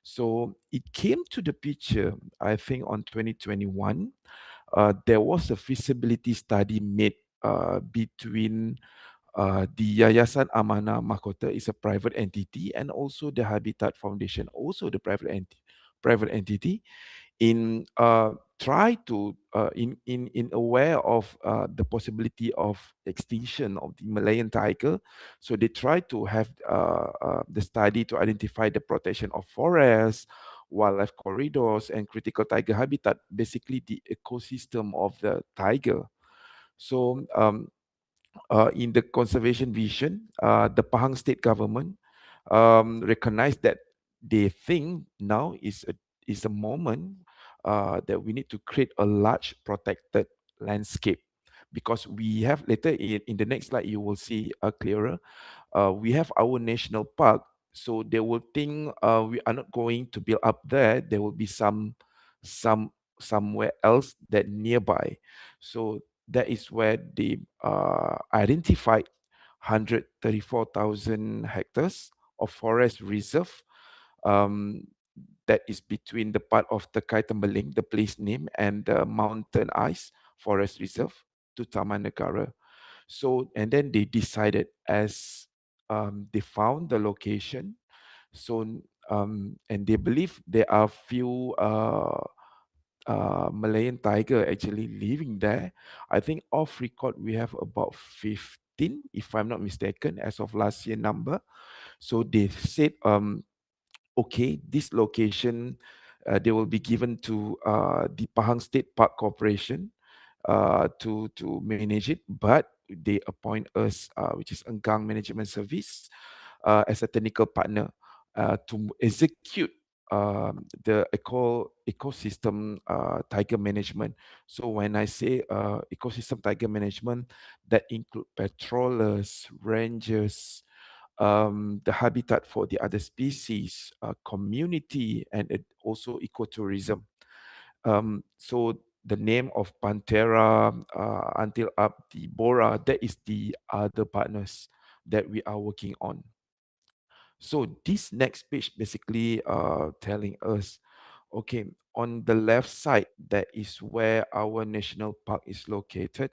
[SPEAKER 6] So it came to the picture, I think, on 2021. There was a feasibility study made between The Yayasan Amanah Mahkota is a private entity, and also the Habitat Foundation, also the private entity, in try to in aware of the possibility of extinction of the Malayan tiger. So they try to have the study to identify the protection of forests, wildlife corridors, and critical tiger habitat, basically the ecosystem of the tiger. So in the conservation vision, the Pahang state government recognized that they think now is a moment that we need to create a large protected landscape, because we have later in the next slide you will see clearer. We have our national park, so they will think we are not going to build up there. There will be some somewhere else that nearby. So that is where they identified 134,000 hectares of forest reserve, um, that is between the part of the Tembeling, the place name, and the Mountain Ice Forest Reserve to Taman Negara. So, and then they decided, as they found the location, so and they believe there are few Malayan tiger actually living there. I think off record we have about 15, if I'm not mistaken, as of last year number. So they said, okay, this location they will be given to the Pahang State Park Corporation to manage it, but they appoint us, which is Enggang Management Service, as a technical partner to execute the ecosystem tiger management. So when I say ecosystem tiger management, that include patrollers, rangers, the habitat for the other species, community, and also ecotourism. So the name of Pantera until up the Bora, that is the other partners that we are working on. So this next page basically telling us, okay, on the left side, that is where our national park is located.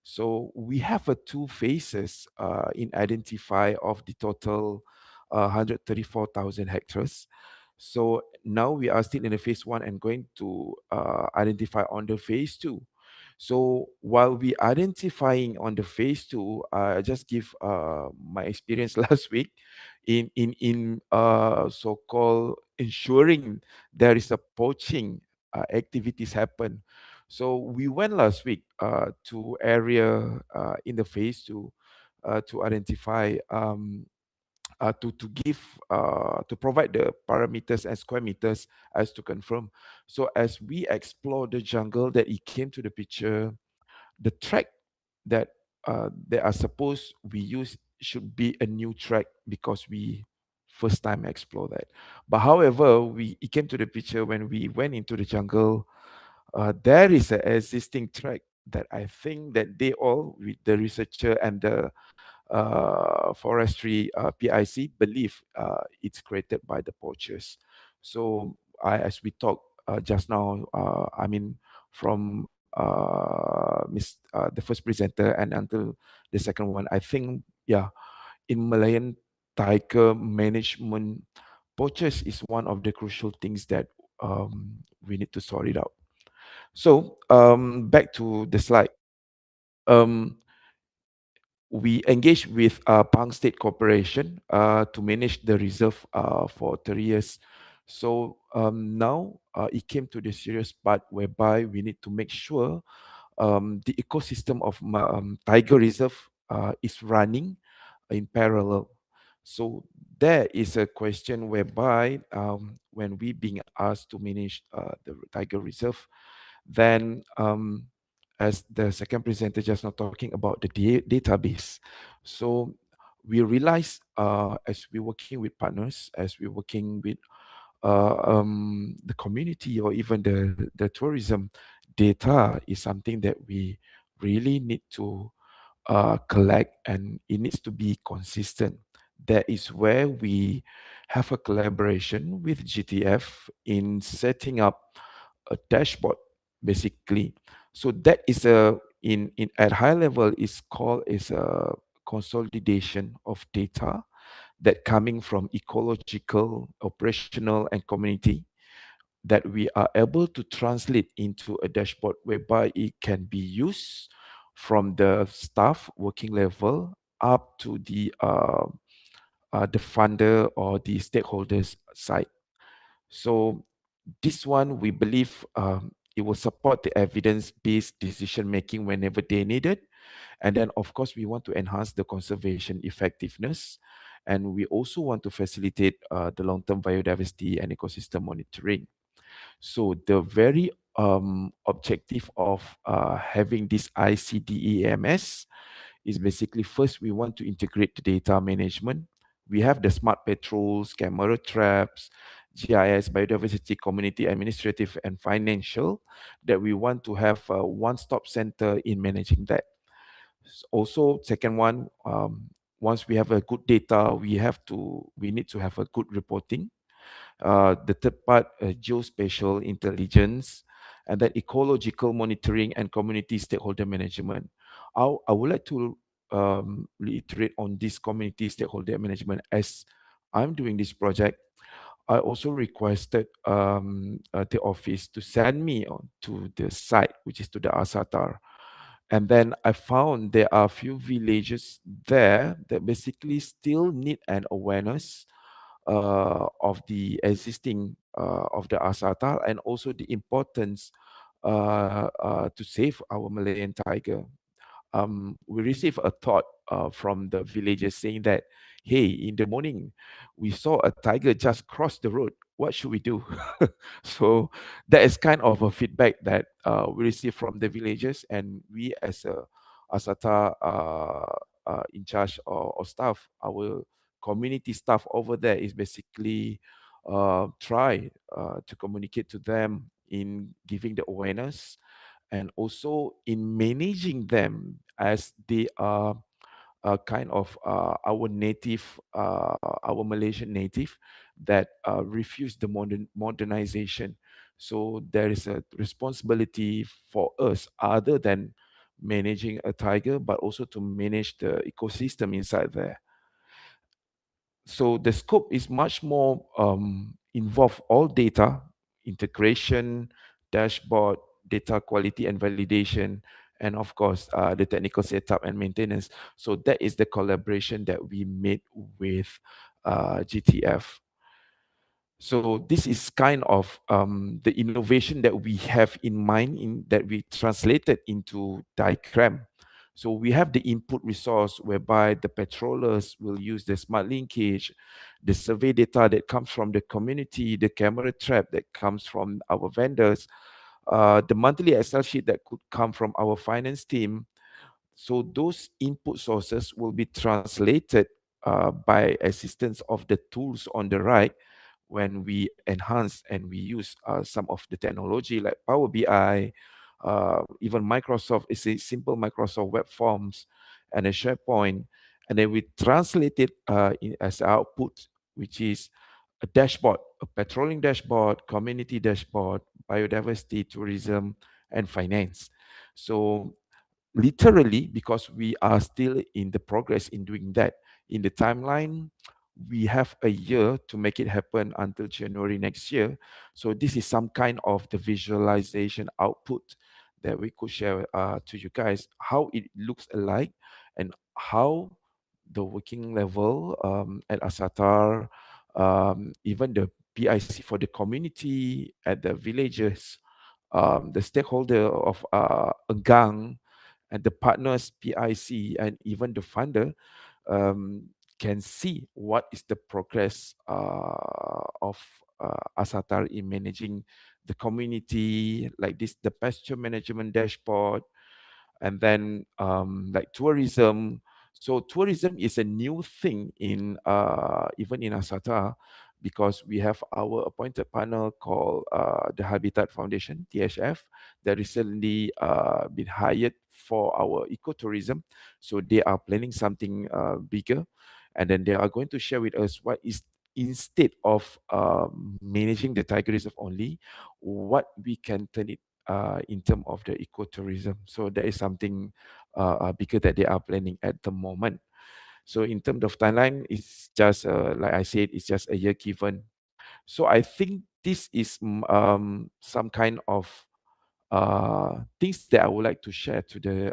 [SPEAKER 6] So we have two phases in identify of the total 134,000 hectares. So now we are still in the phase one and going to identify on the phase two. So while we identifying on the phase two, I just give my experience last week in so-called ensuring there is a poaching activities happen. So we went last week to area in the phase to identify to give to provide the parameters and square meters as to confirm. So as we explore the jungle, that it came to the picture, the track that they are supposed we use should be a new track, because we first time explore that. But however, it came to the picture when we went into the jungle, there is an existing track that I think that they all, with the researcher and the forestry PIC, believe it's created by the poachers. So as we talked just now, I mean, from the first presenter and until the second one, I think, yeah, in Malayan tiger management, poachers is one of the crucial things that we need to sort it out. So back to the slide. Um, we engaged with Pahang State Corporation to manage the reserve for 3 years. So now it came to the serious part whereby we need to make sure the ecosystem of Tiger Reserve is running in parallel. So there is a question whereby when we being asked to manage the Tiger Reserve, then as the second presenter just now talking about the database. So we realize as we're working with partners, as we're working with the community or even the tourism, data is something that we really need to collect, and it needs to be consistent. That is where we have a collaboration with GTF in setting up a dashboard, basically. So that is a in at high level is called is a consolidation of data that coming from ecological, operational, and community that we are able to translate into a dashboard whereby it can be used from the staff working level up to the funder or the stakeholders side. So this one, we believe it will support the evidence-based decision making whenever they need it. And then, of course, we want to enhance the conservation effectiveness. And we also want to facilitate the long-term biodiversity and ecosystem monitoring. So the very objective of having this ICDEMS is basically, first, we want to integrate the data management. We have the smart patrols, camera traps, GIS, biodiversity, community, administrative, and financial, that we want to have a one-stop center in managing that. Also, second one, once we have a good data, we need to have a good reporting. The third part, geospatial intelligence, and then ecological monitoring and community stakeholder management. I would like to reiterate on this community stakeholder management. As I'm doing this project, I also requested the office to send me on to the site, which is to the Asatar. And then I found there are a few villages there that basically still need an awareness of the existing of the Asatar, and also the importance to save our Malayan tiger. We received a thought from the villagers saying that, hey, in the morning, we saw a tiger just cross the road. What should we do? So that is kind of a feedback that we received from the villagers, and we as a Asata in charge or staff, our community staff over there is basically try to communicate to them in giving the awareness, and also in managing them, as they are kind of our native, our Malaysian native that refuse the modernization. So there is a responsibility for us, other than managing a tiger, but also to manage the ecosystem inside there. So the scope is much more involve all data integration, dashboard, data quality and validation, and of course the technical setup and maintenance. So that is the collaboration that we made with GTF. So this is kind of the innovation that we have in mind, that we translated into diagram. So we have the input resource whereby the patrollers will use the smart linkage, the survey data that comes from the community, the camera trap that comes from our vendors, the monthly Excel sheet that could come from our finance team. So those input sources will be translated by assistance of the tools on the right when we enhance and we use some of the technology like Power BI, even Microsoft. It's a simple Microsoft Web Forms and a SharePoint, and then we translate it as output, which is a dashboard, a patrolling dashboard, community dashboard, biodiversity, tourism, and finance. So literally, because we are still in the progress in doing that, in the timeline, we have a year to make it happen until January next year. So this is some kind of the visualization output that we could share to you guys, how it looks alike, and how the working level at Asatar, even the PIC for the community at the villages, the stakeholder of Enggang, and the partners, PIC, and even the funder can see what is the progress of Asatar in managing the community, like this, the pasture management dashboard, and then like tourism. So tourism is a new thing in even in Asata, because we have our appointed partner called the Habitat Foundation, THF, that recently been hired for our ecotourism. So they are planning something bigger, and then they are going to share with us what is, instead of managing the tiger reserve only, what we can turn it in terms of the ecotourism. So that is something bigger that they are planning at the moment. So in terms of timeline, it's just like I said, it's just a year given. So I think this is some kind of things that I would like to share to the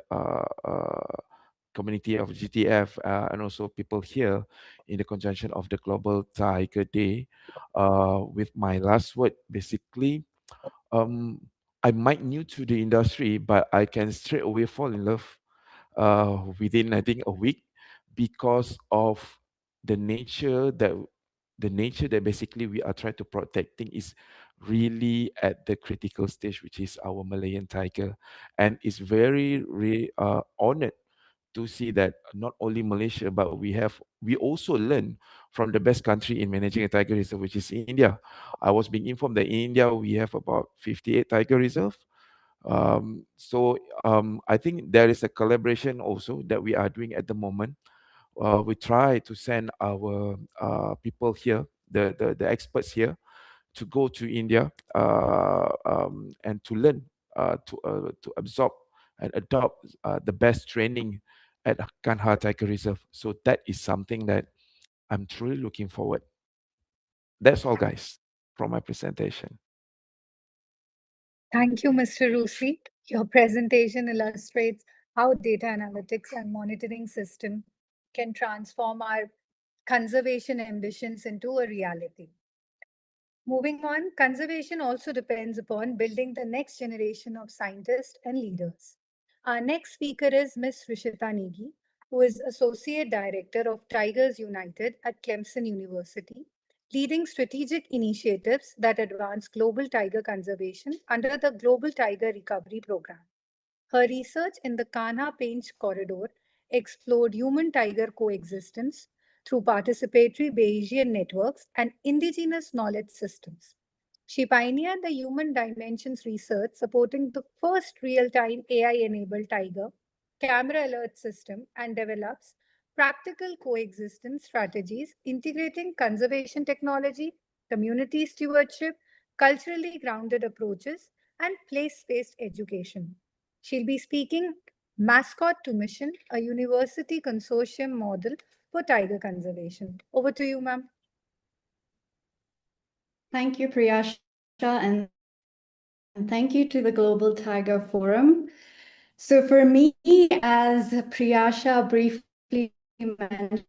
[SPEAKER 6] community of GTF and also people here in the conjunction of the Global Tiger Day. With my last word, basically, um, I might new to the industry, but I can straight away fall in love within I think a week because of the nature that basically we are trying to protecting is really at the critical stage, which is our Malayan tiger, and it's very honored to see that not only Malaysia, but we also learn from the best country in managing a tiger reserve, which is India. I was being informed that in India we have about 58 tiger reserve. I think there is a collaboration also that we are doing at the moment. We try to send our people here, the experts here, to go to India and to learn, to absorb and adopt the best training at Kanha Tiger Reserve. So that is something that I'm truly looking forward. That's all, guys, from my presentation.
[SPEAKER 2] Thank you, Mr. Rusi. Your presentation illustrates how data analytics and monitoring system can transform our conservation ambitions into a reality. Moving on, conservation also depends upon building the next generation of scientists and leaders. Our next speaker is Ms. Rishita Negi, who is Associate Director of Tigers United at Clemson University, leading strategic initiatives that advance global tiger conservation under the Global Tiger Recovery Program. Her research in the Kanha Pench corridor explored human-tiger coexistence through participatory Bayesian networks and indigenous knowledge systems. She pioneered the human dimensions research supporting the first real-time AI-enabled tiger camera alert system and develops practical coexistence strategies integrating conservation technology, community stewardship, culturally grounded approaches, and place-based education. She'll be speaking Mascot to Mission, a university consortium model for tiger conservation. Over to you, ma'am.
[SPEAKER 3] Thank you, Priyasha, and thank you to the Global Tiger Forum. So for me, as Priyasha briefly mentioned,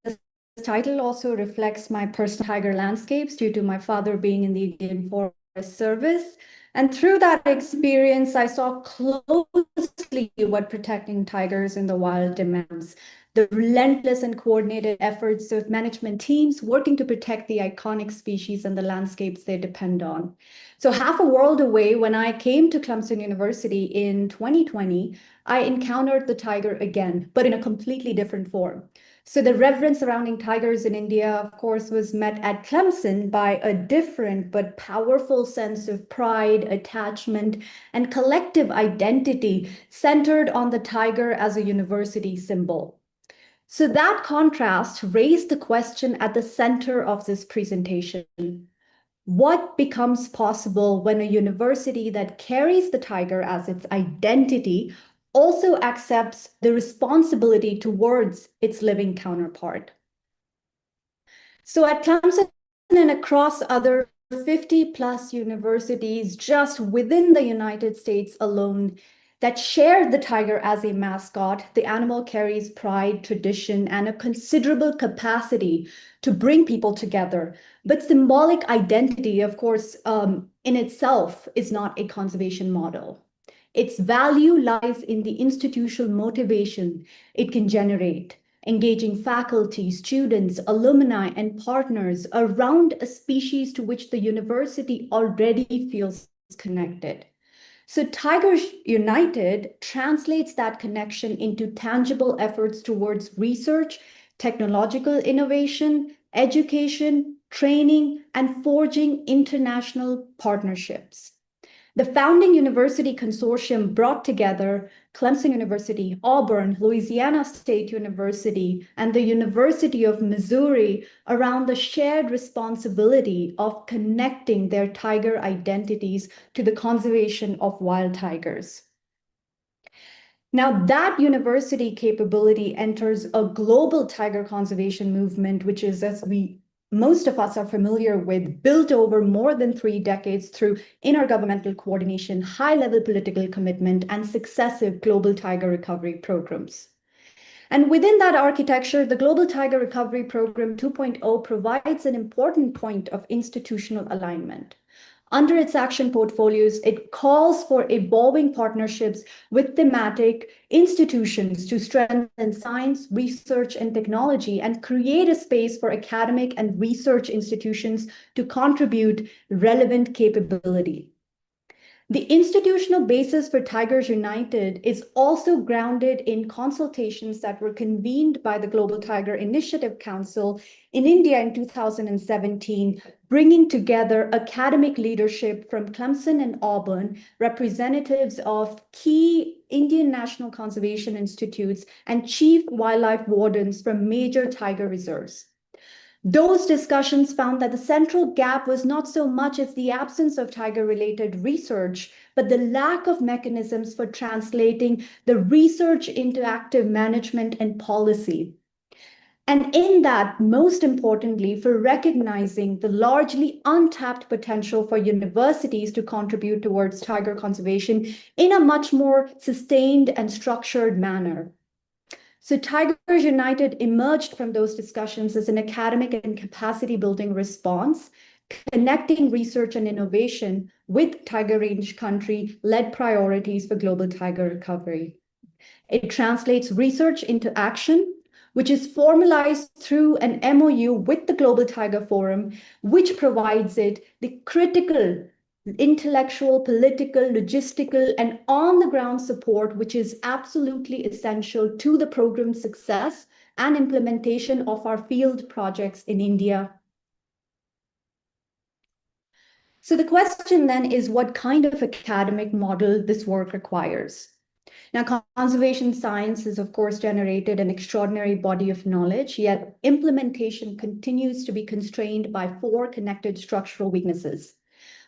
[SPEAKER 3] this title also reflects my personal tiger landscapes due to my father being in the Indian Forest Service. And through that experience, I saw closely what protecting tigers in the wild demands. The relentless and coordinated efforts of management teams working to protect the iconic species and the landscapes they depend on. So half a world away, when I came to Clemson University in 2020, I encountered the tiger again, but in a completely different form. So the reverence surrounding tigers in India, of course, was met at Clemson by a different but powerful sense of pride, attachment, and collective identity centered on the tiger as a university symbol. So that contrast raised the question at the center of this presentation. What becomes possible when a university that carries the tiger as its identity also accepts the responsibility towards its living counterpart? So at Clemson and across other 50 plus universities just within the United States alone that share the tiger as a mascot, the animal carries pride, tradition, and a considerable capacity to bring people together. But symbolic identity, of course, in itself is not a conservation model. Its value lies in the institutional motivation it can generate, engaging faculty, students, alumni, and partners around a species to which the university already feels connected. So Tigers United translates that connection into tangible efforts towards research, technological innovation, education, training, and forging international partnerships. The founding university consortium brought together Clemson University, Auburn, Louisiana State University, and the University of Missouri around the shared responsibility of connecting their tiger identities to the conservation of wild tigers. Now, that university capability enters a global tiger conservation movement, which is, as most of us are familiar with, built over more than 3 decades through intergovernmental coordination, high-level political commitment, and successive global tiger recovery programs. And within that architecture, the Global Tiger Recovery Program 2.0 provides an important point of institutional alignment. Under its action portfolios, it calls for evolving partnerships with thematic institutions to strengthen science, research, and technology, and create a space for academic and research institutions to contribute relevant capability. The institutional basis for Tigers United is also grounded in consultations that were convened by the Global Tiger Initiative Council in India in 2017, bringing together academic leadership from Clemson and Auburn, representatives of key Indian national conservation institutes, and chief wildlife wardens from major tiger reserves. Those discussions found that the central gap was not so much as the absence of tiger-related research, but the lack of mechanisms for translating the research into active management and policy. And in that, most importantly, for recognizing the largely untapped potential for universities to contribute towards tiger conservation in a much more sustained and structured manner. So Tigers United emerged from those discussions as an academic and capacity building response, connecting research and innovation with tiger range country-led priorities for global tiger recovery. It translates research into action, which is formalized through an MOU with the Global Tiger Forum, which provides it the critical intellectual, political, logistical, and on-the-ground support, which is absolutely essential to the program's success and implementation of our field projects in India. So the question then is, what kind of academic model this work requires? Now, conservation science has, of course, generated an extraordinary body of knowledge, yet implementation continues to be constrained by 4 connected structural weaknesses.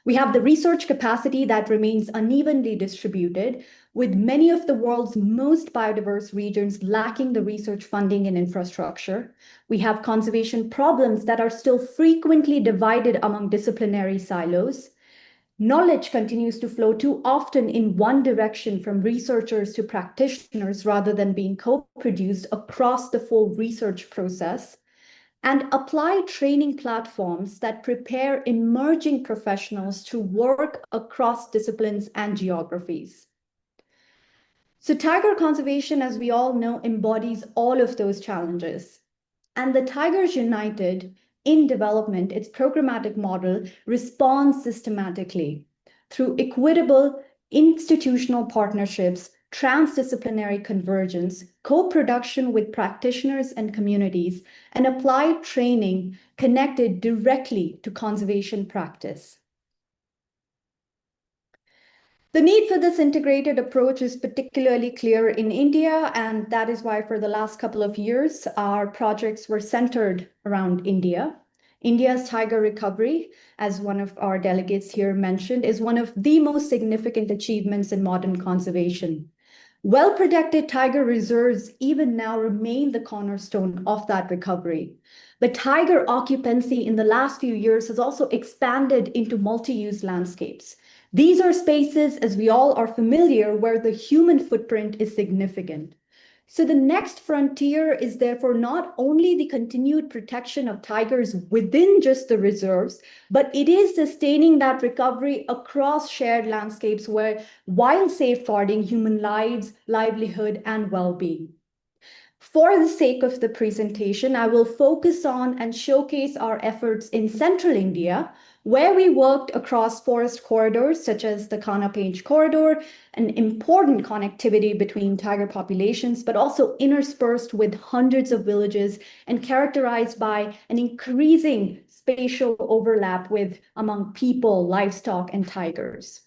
[SPEAKER 3] We have the research capacity that remains unevenly distributed, with many of the world's most biodiverse regions lacking the research funding and infrastructure. We have conservation problems that are still frequently divided among disciplinary silos. Knowledge continues to flow too often in one direction from researchers to practitioners rather than being co-produced across the full research process. And apply training platforms that prepare emerging professionals to work across disciplines and geographies. So tiger conservation, as we all know, embodies all of those challenges. And the Tigers United in development, its programmatic model responds systematically through equitable institutional partnerships, transdisciplinary convergence, co-production with practitioners and communities, and applied training connected directly to conservation practice. The need for this integrated approach is particularly clear in India, and that is why for the last couple of years, our projects were centered around India. India's tiger recovery, as one of our delegates here mentioned, is one of the most significant achievements in modern conservation. Well-protected tiger reserves even now remain the cornerstone of that recovery. But tiger occupancy in the last few years has also expanded into multi-use landscapes. These are spaces, as we all are familiar, where the human footprint is significant. So the next frontier is therefore not only the continued protection of tigers within just the reserves, but it is sustaining that recovery across shared landscapes while safeguarding human lives, livelihood, and well-being. For the sake of the presentation, I will focus on and showcase our efforts in central India, where we worked across forest corridors such as the Kana-Painch corridor, an important connectivity between tiger populations, but also interspersed with hundreds of villages and characterized by an increasing spatial overlap among people, livestock, and tigers.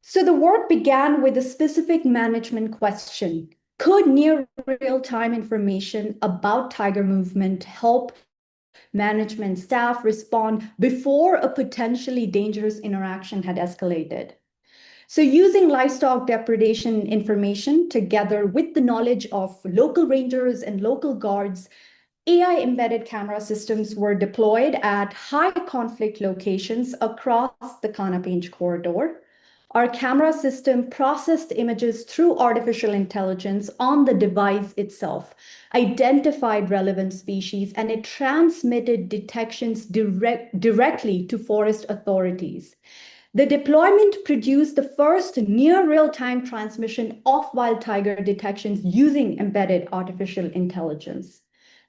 [SPEAKER 3] So the work began with a specific management question. Could near real-time information about tiger movement help management staff respond before a potentially dangerous interaction had escalated? So using livestock depredation information together with the knowledge of local rangers and local guards, AI-embedded camera systems were deployed at high conflict locations across the Kana-Pinch corridor. Our camera system processed images through artificial intelligence on the device itself, identified relevant species, and it transmitted detections directly to forest authorities. The deployment produced the first near real-time transmission of wild tiger detections using embedded artificial intelligence.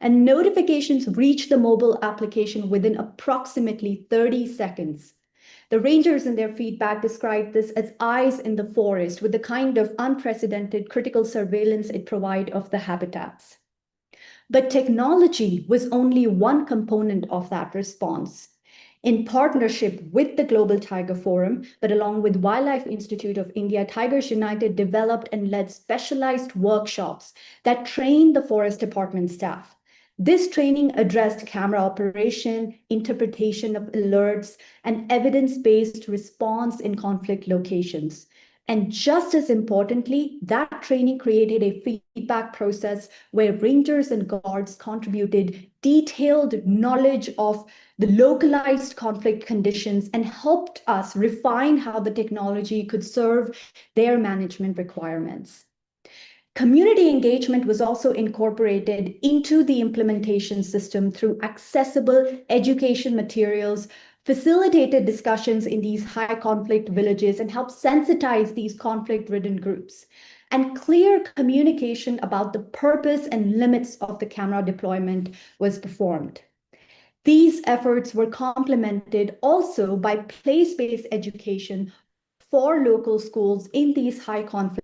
[SPEAKER 3] And notifications reached the mobile application within approximately 30 seconds. The rangers in their feedback described this as eyes in the forest with the kind of unprecedented critical surveillance it provided of the habitats. But technology was only one component of that response. In partnership with the Global Tiger Forum, but along with Wildlife Institute of India, Tigers United developed and led specialized workshops that trained the forest department staff. This training addressed camera operation, interpretation of alerts, and evidence-based response in conflict locations. And just as importantly, that training created a feedback process where rangers and guards contributed detailed knowledge of the localized conflict conditions and helped us refine how the technology could serve their management requirements. Community engagement was also incorporated into the implementation system through accessible education materials, facilitated discussions in these high conflict villages, and helped sensitize these conflict-ridden groups. And clear communication about the purpose and limits of the camera deployment was performed. These efforts were complemented also by place-based education for local schools in these high conflict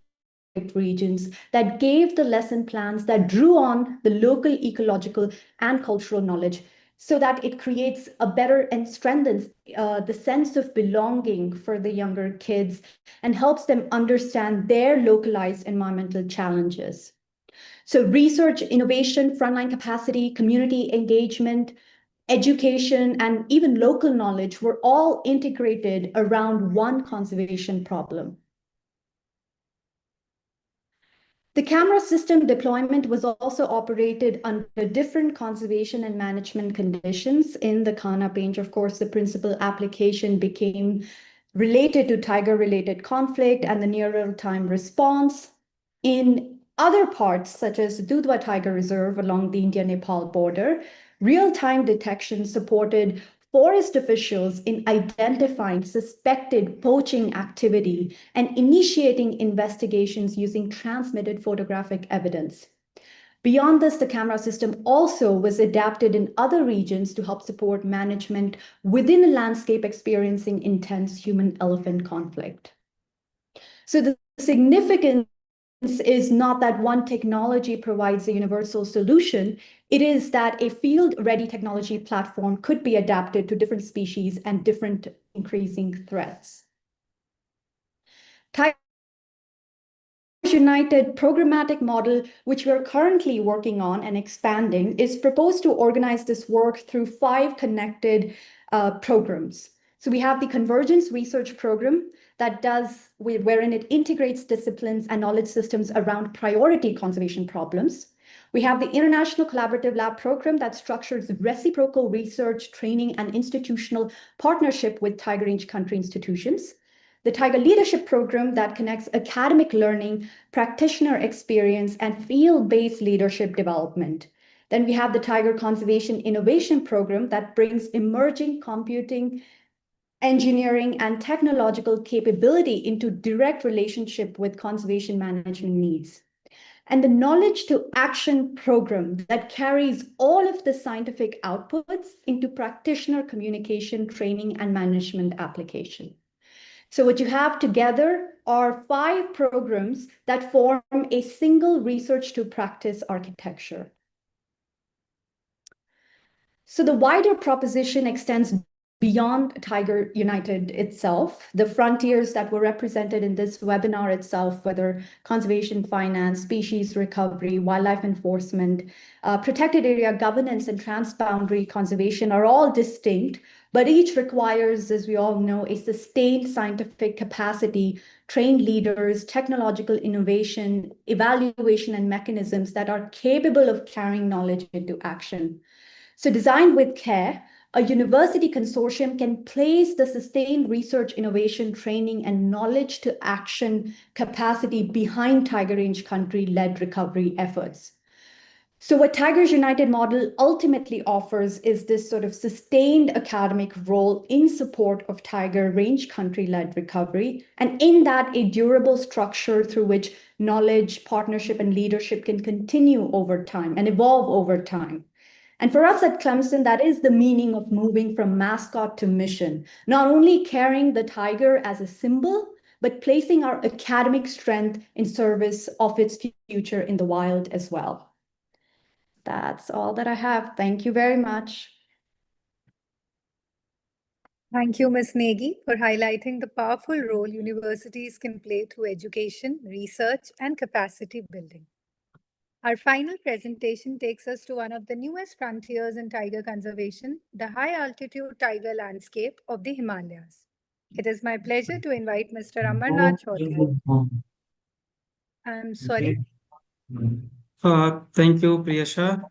[SPEAKER 3] regions that gave the lesson plans that drew on the local ecological and cultural knowledge so that it creates a better and strengthens the sense of belonging for the younger kids and helps them understand their localized environmental challenges. So research, innovation, frontline capacity, community engagement, education, and even local knowledge were all integrated around one conservation problem. The camera system deployment was also operated under different conservation and management conditions. In the Kana-Pinch, of course, the principal application became related to tiger-related conflict and the near real-time response. In other parts, such as Dudhwa Tiger Reserve along the India-Nepal border, real-time detection supported forest officials in identifying suspected poaching activity and initiating investigations using transmitted photographic evidence. Beyond this, the camera system also was adapted in other regions to help support management within a landscape experiencing intense human-elephant conflict. So the significance is not that one technology provides a universal solution. It is that a field-ready technology platform could be adapted to different species and different increasing threats. Tigers United programmatic model, which we're currently working on and expanding, is proposed to organize this work through 5 connected programs. So we have the Convergence Research Program that wherein it integrates disciplines and knowledge systems around priority conservation problems. We have the International Collaborative Lab Program that structures reciprocal research, training, and institutional partnership with Tiger Range country institutions. The Tiger Leadership Program that connects academic learning, practitioner experience, and field-based leadership development. Then we have the Tiger Conservation Innovation Program that brings emerging computing, engineering, and technological capability into direct relationship with conservation management needs. And the Knowledge to Action program that carries all of the scientific outputs into practitioner communication, training, and management application. So what you have together are 5 programs that form a single research to practice architecture. So the wider proposition extends beyond Tiger United itself. The frontiers that were represented in this webinar itself, whether conservation finance, species recovery, wildlife enforcement, protected area governance, and transboundary conservation, are all distinct, But each requires, as we all know, a sustained scientific capacity, trained leaders, technological innovation, evaluation, and mechanisms that are capable of carrying knowledge into action. So designed with care, a university consortium can place the sustained research, innovation, training, and knowledge to action capacity behind Tiger Range country-led recovery efforts. So what Tigers United model ultimately offers is this sort of sustained academic role in support of Tiger Range country-led recovery, and in that a durable structure through which knowledge, partnership, and leadership can continue over time and evolve over time. And for us at Clemson, that is the meaning of moving from mascot to mission, not only carrying the tiger as a symbol, but placing our academic strength in service of its future in the wild as well. That's all that I have. Thank you very much.
[SPEAKER 2] Thank you, Ms. Negi, for highlighting the powerful role universities can play through education, research, and capacity building. Our final presentation takes us to one of the newest frontiers in tiger conservation, the high-altitude tiger landscape of the Himalayas. It is my pleasure to invite Mr. Amarnath Chaudhary. I'm sorry.
[SPEAKER 7] Thank you, Priyasha.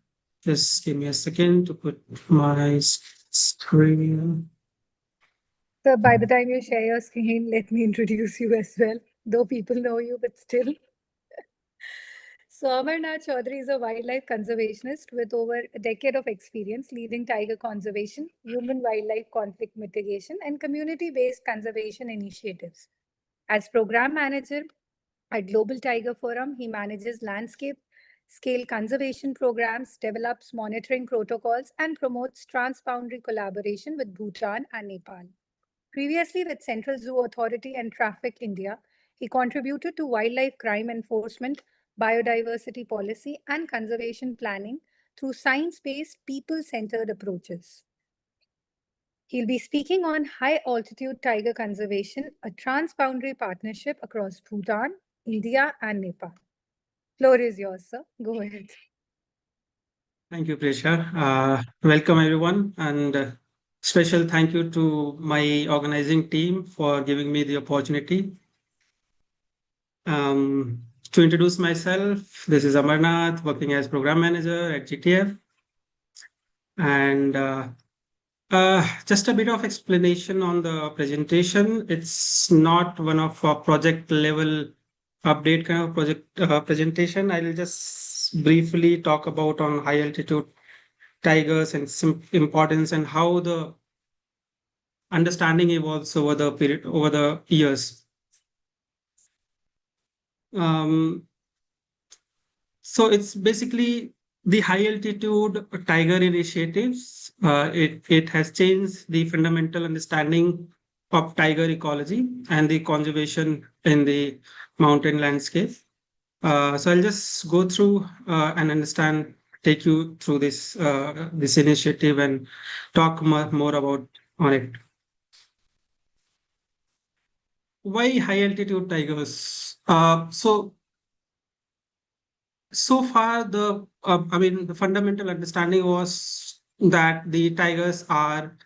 [SPEAKER 7] Just give me a second to put my screen.
[SPEAKER 2] So by the time you share your screen, let me introduce you as well, though people know you, but still. So Amarnath Chaudhary is a wildlife conservationist with over a decade of experience leading tiger conservation, human-wildlife conflict mitigation, and community-based conservation initiatives. As program manager at Global Tiger Forum, he manages landscape-scale conservation programs, develops monitoring protocols, and promotes transboundary collaboration with Bhutan and Nepal. Previously with Central Zoo Authority and Traffic India, he contributed to wildlife crime enforcement, biodiversity policy, and conservation planning through science-based, people-centered approaches. He'll be speaking on high-altitude tiger conservation, a transboundary partnership across Bhutan, India, and Nepal. Floor is yours, sir. Go ahead.
[SPEAKER 7] Thank you, Priyasha. Welcome, everyone, and special thank you to my organizing team for giving me the opportunity. To introduce myself, this is Amarnath, working as program manager at GTF. And just a bit of explanation on the presentation. It's not one of a project level update kind of project presentation. I'll just briefly talk about on high altitude tigers and some importance and how the understanding evolves over the years. So it's basically the high altitude tiger initiatives. It has changed the fundamental understanding of tiger ecology and the conservation in the mountain landscape. So I'll just go through and take you through this initiative and talk more about on it. Why high altitude tigers? So far, the fundamental understanding was that the tigers are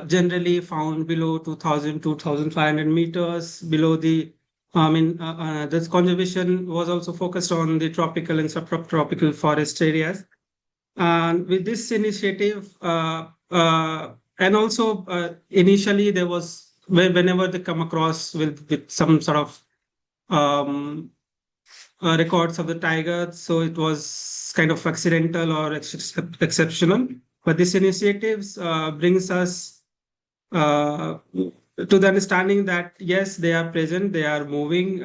[SPEAKER 7] generally found below 2,000, 2,500 meters below the. This conservation was also focused on the tropical and subtropical forest areas. And with this initiative, and also initially there was whenever they come across with some sort of records of the tiger, so it was kind of accidental or exceptional. But this initiatives brings us to the understanding that yes, they are present, they are moving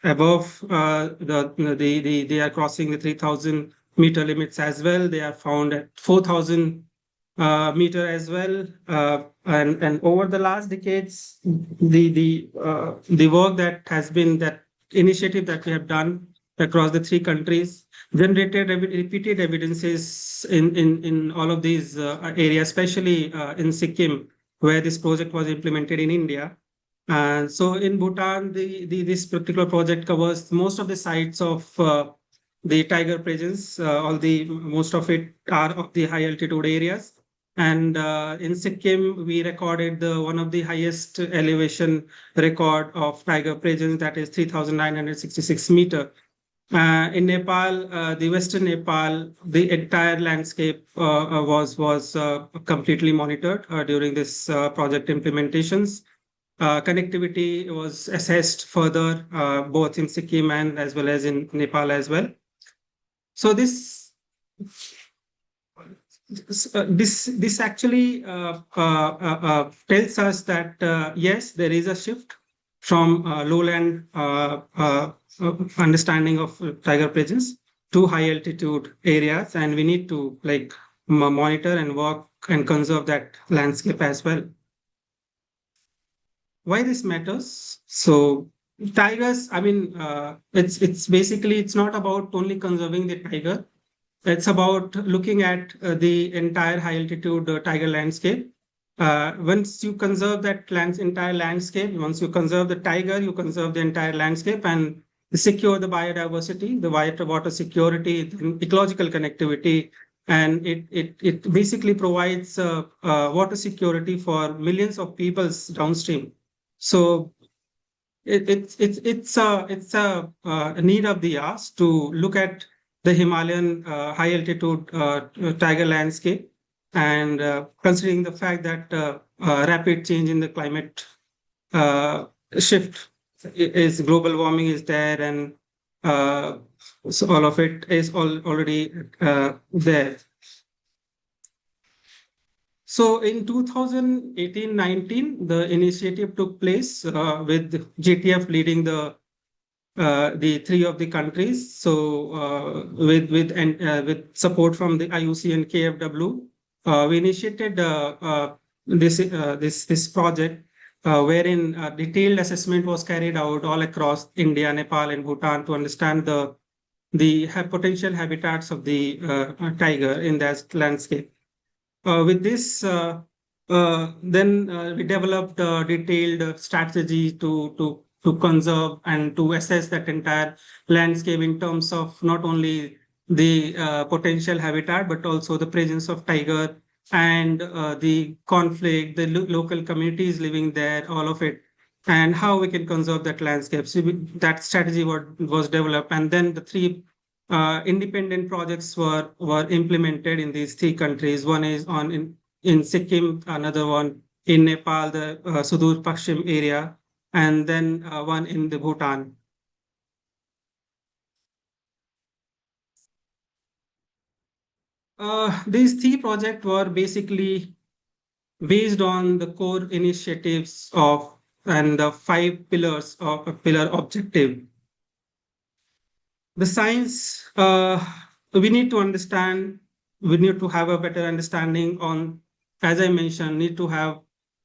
[SPEAKER 7] above they are crossing the 3,000 meter limits as well. They are found at 4,000 meter as well, and over the last decades, the work that has been that initiative that we have done across the 3 countries generated repeated evidences in all of these areas, especially in Sikkim, where this project was implemented in India. And so in Bhutan, this particular project covers most of the sites of the tiger presence. Most of it are of the high altitude areas. And in Sikkim, we recorded one of the highest elevation record of tiger presence, that is 3,966 meter. In Nepal, the Western Nepal, the entire landscape was completely monitored during this project implementations. Connectivity was assessed further, both in Sikkim and as well as in Nepal as well. So this actually tells us that yes, there is a shift from lowland understanding of tiger presence to high altitude areas, and we need to like monitor and work and conserve that landscape as well. Why this matters? So tigers, I mean, it's basically, it's not about only conserving the tiger. It's about looking at the entire high altitude tiger landscape. Once you conserve that entire landscape, once you conserve the tiger, you conserve the entire landscape and secure the biodiversity, the water security, the ecological connectivity, and it basically provides water security for millions of peoples downstream. So it's a need of the hour to look at the Himalayan high altitude tiger landscape, and considering the fact that rapid change in the climate shift is global warming is there, and so all of it is already there. So in 2018-19, the initiative took place with GTF leading the three of the countries. So with support from the IUC and KFW, we initiated this project wherein detailed assessment was carried out all across India, Nepal, and Bhutan to understand the potential habitats of the tiger in that landscape. With this, then we developed a detailed strategy to conserve and to assess that entire landscape in terms of not only the potential habitat, but also the presence of tiger and the conflict, the local communities living there, all of it, and how we can conserve that landscape. So that strategy was developed, and then the three independent projects were implemented in these three countries. One is in Sikkim, another one in Nepal, the Sudur Pakshim area, and then one in the Bhutan. These three projects were basically based on the core initiatives of and the 5 pillars of a pillar objective. The science, we need to understand, we need to have a better understanding on, as I mentioned, need to have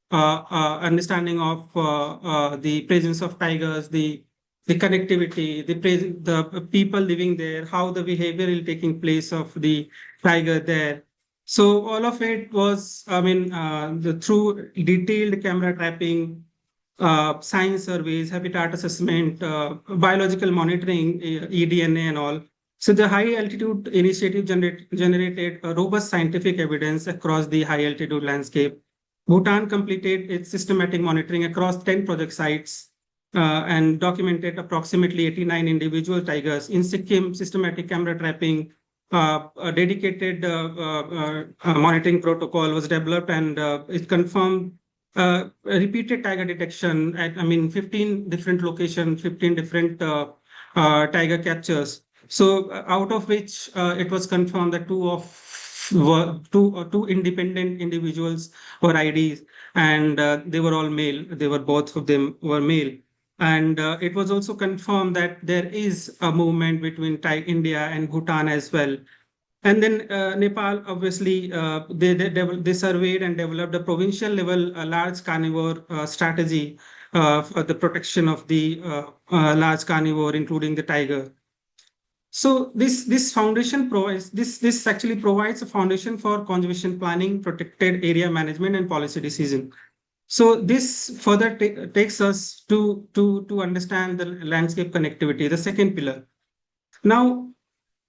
[SPEAKER 7] understanding of the presence of tigers, the connectivity, the people living there, how the behavioral taking place of the tiger there. So all of it was, I mean, through detailed camera trapping, science surveys, habitat assessment, biological monitoring, eDNA and all. So the high altitude initiative generated a robust scientific evidence across the high altitude landscape. Bhutan completed its systematic monitoring across 10 project sites and documented approximately 89 individual tigers. In Sikkim, systematic camera trapping, a dedicated monitoring protocol was developed, and it confirmed repeated tiger detection at, 15 different locations, 15 different tiger captures. So out of which it was confirmed that two independent individuals were IDs, and they were all male. Both of them were male. And it was also confirmed that there is a movement between India and Bhutan as well. And then Nepal, obviously, they surveyed and developed a provincial level large carnivore strategy for the protection of the large carnivore, including the tiger. So this foundation provides, this actually provides a foundation for conservation planning, protected area management, and policy decision. So this further takes us to understand the landscape connectivity, the second pillar. Now,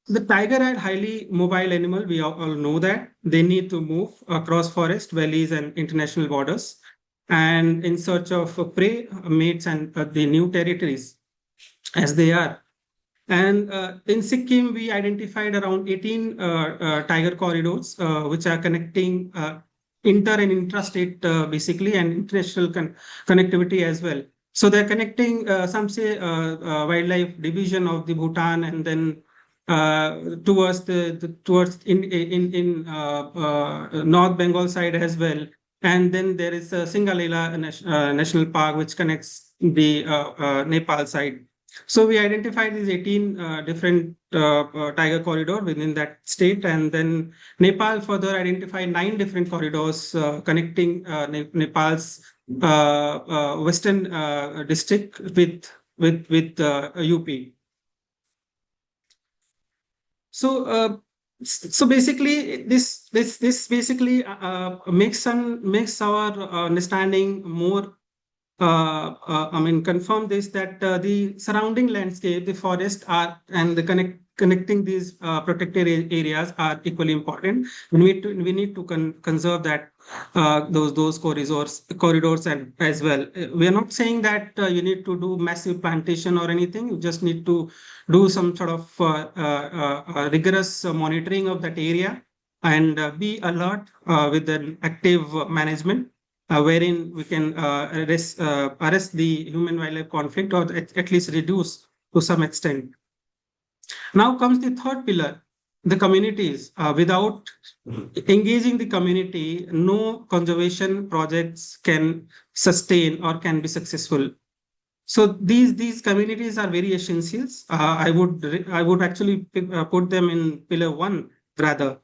[SPEAKER 7] the tiger are highly mobile animal. We all know that they need to move across forest, valleys, and international borders, and in search of prey, mates, and the new territories as they are. And in Sikkim, we identified around 18 tiger corridors, which are connecting inter and intrastate, basically, and international connectivity as well. So they're connecting, some say, wildlife division of the Bhutan, and then towards towards in North Bengal side as well. And then there is Singalila National Park, which connects the Nepal side. So we identified these 18 different tiger corridor within that state, and then Nepal further identified 9 different corridors connecting Nepal's western district with UP. So basically, this basically makes our understanding more. I mean, confirm this, that the surrounding landscape, the forest are, and the connecting these protected areas are equally important. We need to conserve that those corridors and as well. We are not saying that you need to do massive plantation or anything. You just need to do some sort of rigorous monitoring of that area, and be alert with an active management, wherein we can arrest the human-wildlife conflict, or at least reduce to some extent. Now comes the third pillar, the communities. Without engaging the community, no conservation projects can sustain or can be successful. So these communities are very essentials. I would actually put them in pillar 1 rather.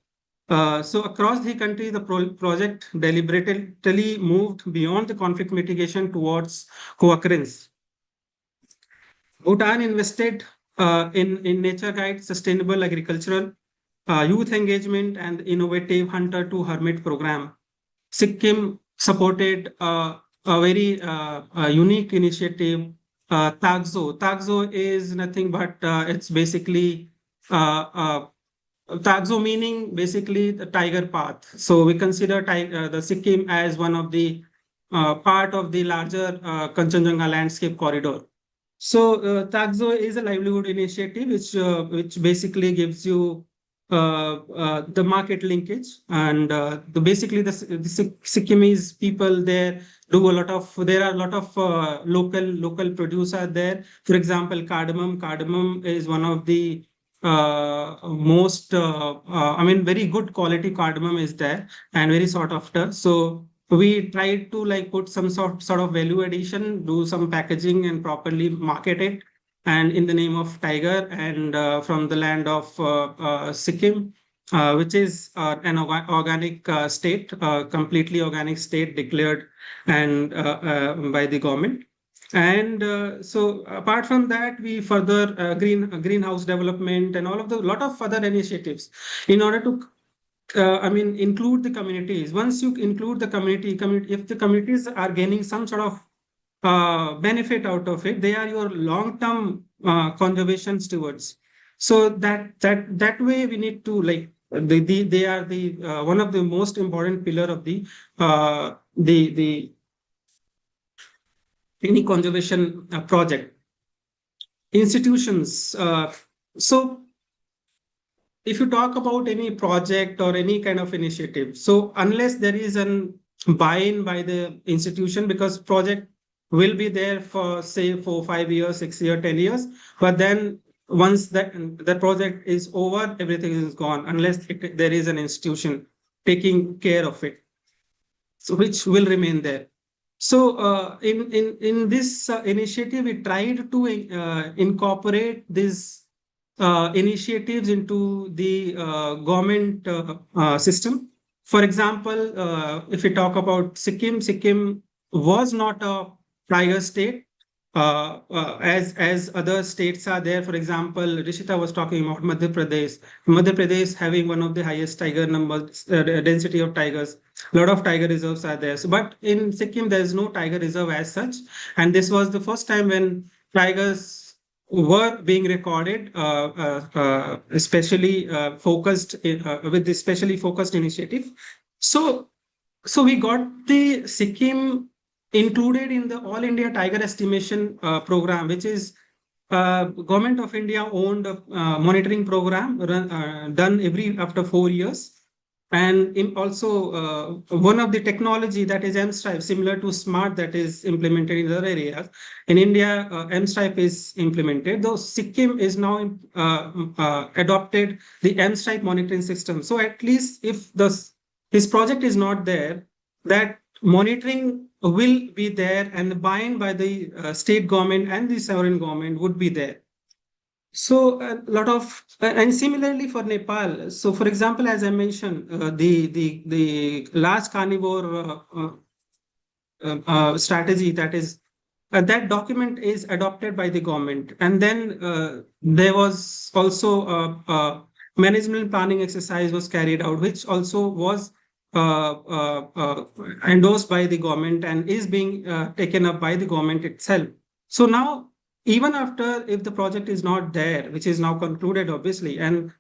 [SPEAKER 7] So across the country, the project deliberately moved beyond the conflict mitigation towards co-occurrence. Bhutan invested in nature guide, sustainable agricultural, youth engagement, and innovative hunter to hermit program. Sikkim supported a very unique initiative, Tagzo. Tagzo is nothing but it's basically Tagzo meaning basically the tiger path. So we consider the Sikkim as one of the part of the larger Kanchenjunga landscape corridor. So Tagzo is a livelihood initiative which basically gives you the market linkage, and basically the Sikkimese people there do a lot of. There are a lot of local producer there. For example, cardamom. Cardamom is one of the most I mean, very good quality cardamom is there and very sought after. So we tried to like put some sort of value addition, do some packaging and properly market it, and in the name of tiger, and from the land of Sikkim, which is an organic state, completely organic state declared and by the government. And so apart from that, we further greenhouse development and all of the lot of other initiatives in order to I mean, include the communities. Once you include the community, if the communities are gaining some sort of benefit out of it, they are your long-term conservation stewards. So that way we need to like they are the one of the most important pillar of the any conservation project. Institutions. So if you talk about any project or any kind of initiative, so unless there is an buy-in by the institution, because project will be there for say 4, 5 years, 6 years, 10 years, but then once that project is over, everything is gone unless there is an institution taking care of it, so which will remain there. So in this initiative, we tried to incorporate these initiatives into the government system. For example, if we talk about Sikkim, Sikkim was not a tiger state as other states are there. For example, Rishita was talking about Madhya Pradesh. Madhya Pradesh having one of the highest tiger numbers, density of tigers. A lot of tiger reserves are there. So, but in Sikkim, there is no tiger reserve as such. And this was the first time when tigers were being recorded, especially focused with this specially focused initiative. So we got the Sikkim included in the All India Tiger Estimation Program, which is Government of India owned monitoring program done after 4 years. And also one of the technology that is MStripe, similar to SMART that is implemented in other areas. In India, MStripe is implemented, though Sikkim is now adopted the MStripe monitoring system. So at least if his project is not there, that monitoring will be there, and the buy-in by the state government and the sovereign government would be there. So a lot of, and similarly for Nepal. So for example, as I mentioned, the large carnivore strategy, that is that document is adopted by the government, and then there was also a management planning exercise was carried out, which also was endorsed by the government and is being taken up by the government itself. So now, even after, if the project is not there, which is now concluded obviously, and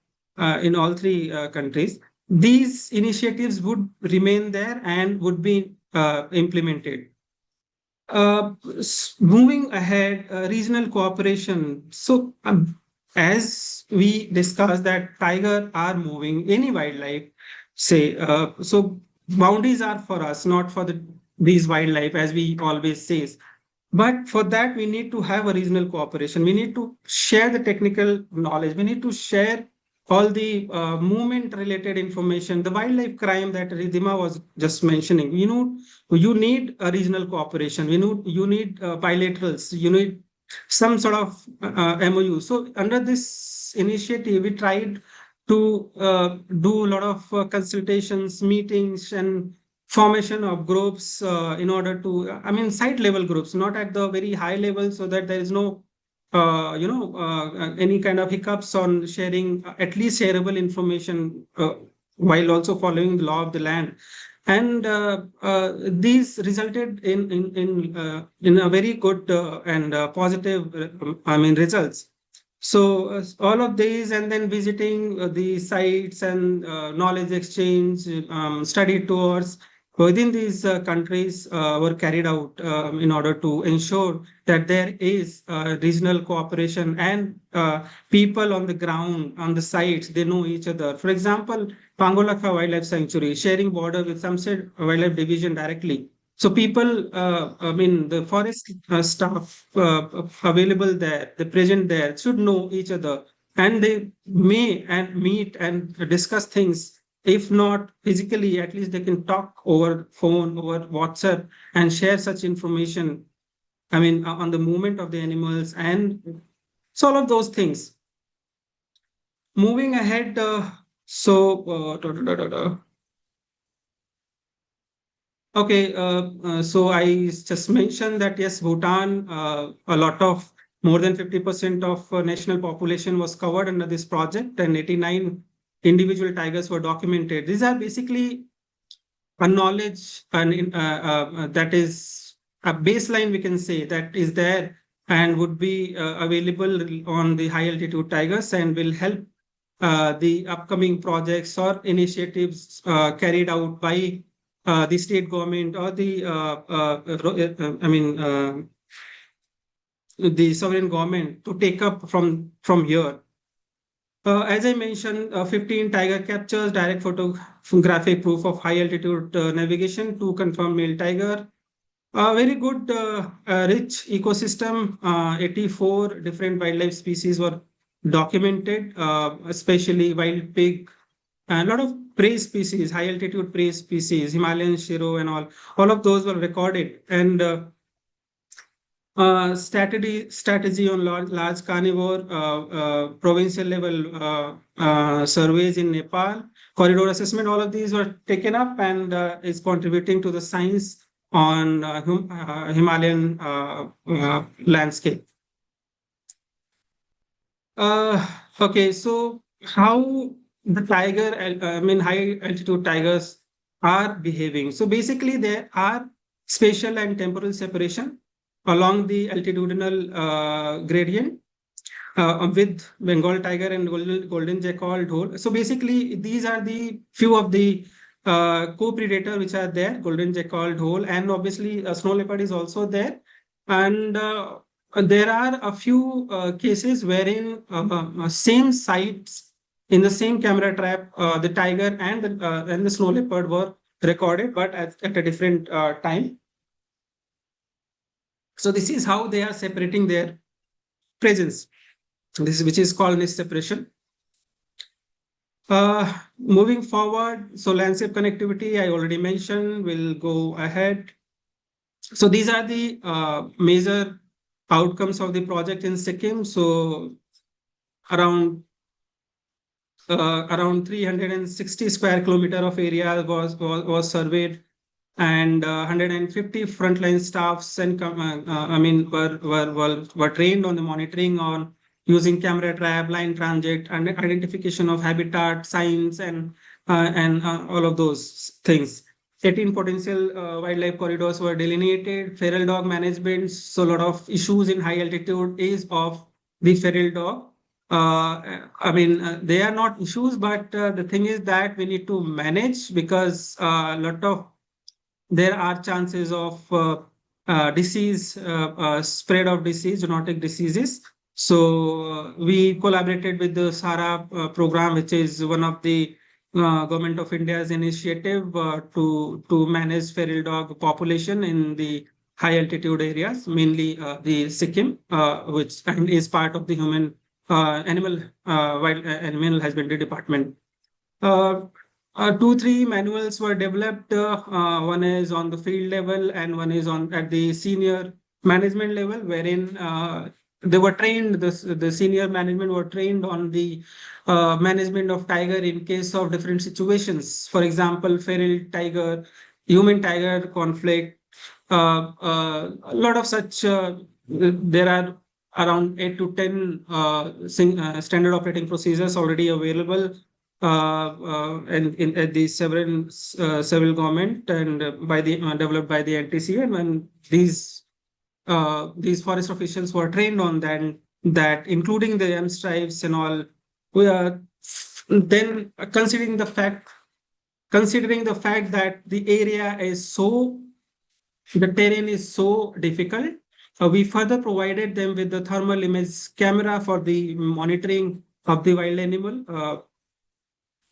[SPEAKER 7] in all three countries, these initiatives would remain there and would be implemented. Moving ahead, regional cooperation. So as we discussed that tiger are moving, any wildlife, say, so boundaries are for us, not for these wildlife, as we always say. But for that, we need to have a regional cooperation. We need to share the technical knowledge. We need to share all the movement related information, the wildlife crime that Ridhima was just mentioning. You need a regional cooperation. You need bilaterals. You need some sort of MOU. So under this initiative, we tried to do a lot of consultations, meetings, and formation of groups in order to, site level groups, not at the very high level, so that there is no any kind of hiccups on sharing at least shareable information while also following the law of the land. And these resulted in a very good and positive results. So all of these, and then visiting the sites and knowledge exchange, study tours within these countries were carried out in order to ensure that there is regional cooperation, and people on the ground, on the sites, they know each other. For example, Pangolakha Wildlife Sanctuary sharing border with Samsted Wildlife Division directly. So people, the forest staff available there, the present there, should know each other, and they may and meet and discuss things. If not physically, at least they can talk over phone, over WhatsApp, and share such information, on the movement of the animals, and so all of those things. Moving ahead, okay, so I just mentioned that yes, Bhutan, a lot of more than 50% of national population was covered under this project, and 89 individual tigers were documented. These are basically a knowledge and that is a baseline, we can say, that is there and would be available on the high altitude tigers, and will help the upcoming projects or initiatives carried out by the state government or the the sovereign government to take up from here. As I mentioned, 15 tiger captures, direct photographic proof of high altitude navigation to confirm male tiger. Very good, rich ecosystem. 84 different wildlife species were documented, especially wild pig, and a lot of prey species, high altitude prey species, Himalayan shiro, and all of those were recorded. And strategy on large carnivore, provincial level surveys in Nepal, corridor assessment, all of these were taken up, and is contributing to the science on Himalayan landscape. Okay, so how the tiger, high altitude tigers are behaving. So basically, there are spatial and temporal separation along the altitudinal gradient. with Bengal tiger and golden jackal dhole. So basically, these are the few of the co-predator which are there, golden jackal dhole, and obviously snow leopard is also there. And there are a few cases wherein same sites in the same camera trap, the tiger and the snow leopard were recorded, but at a different time. So this is how they are separating their presence. This which is called nest separation. Moving forward, so landscape connectivity, I already mentioned, will go ahead. So these are the major outcomes of the project in Sikkim. So around 360 square kilometer of area was surveyed, and 150 frontline staffs and were trained on the monitoring on using camera trap, line transit, and identification of habitat, signs, and all of those things. 18 potential wildlife corridors were delineated. Feral dog management. So a lot of issues in high altitude is of the feral dog. They are not issues, but the thing is that we need to manage, because there are chances of disease, spread of disease, zoonotic diseases. So we collaborated with the SARA program, which is one of the Government of India's initiative to manage feral dog population in the high altitude areas, mainly the Sikkim, which is part of the human animal husbandry department. 2-3 manuals were developed. One is on the field level and one is at the senior management level, wherein they were trained. The senior management were trained on the management of tiger in case of different situations. For example, feral tiger, human tiger conflict. A lot of such. There are around 8 to 10 standard operating procedures already available and at the several government and developed by the NTC, and when these forest officials were trained on that including the M stripes and all, we are then considering the fact that the area is the terrain is so difficult. We further provided them with the thermal image camera for the monitoring of the wild animal.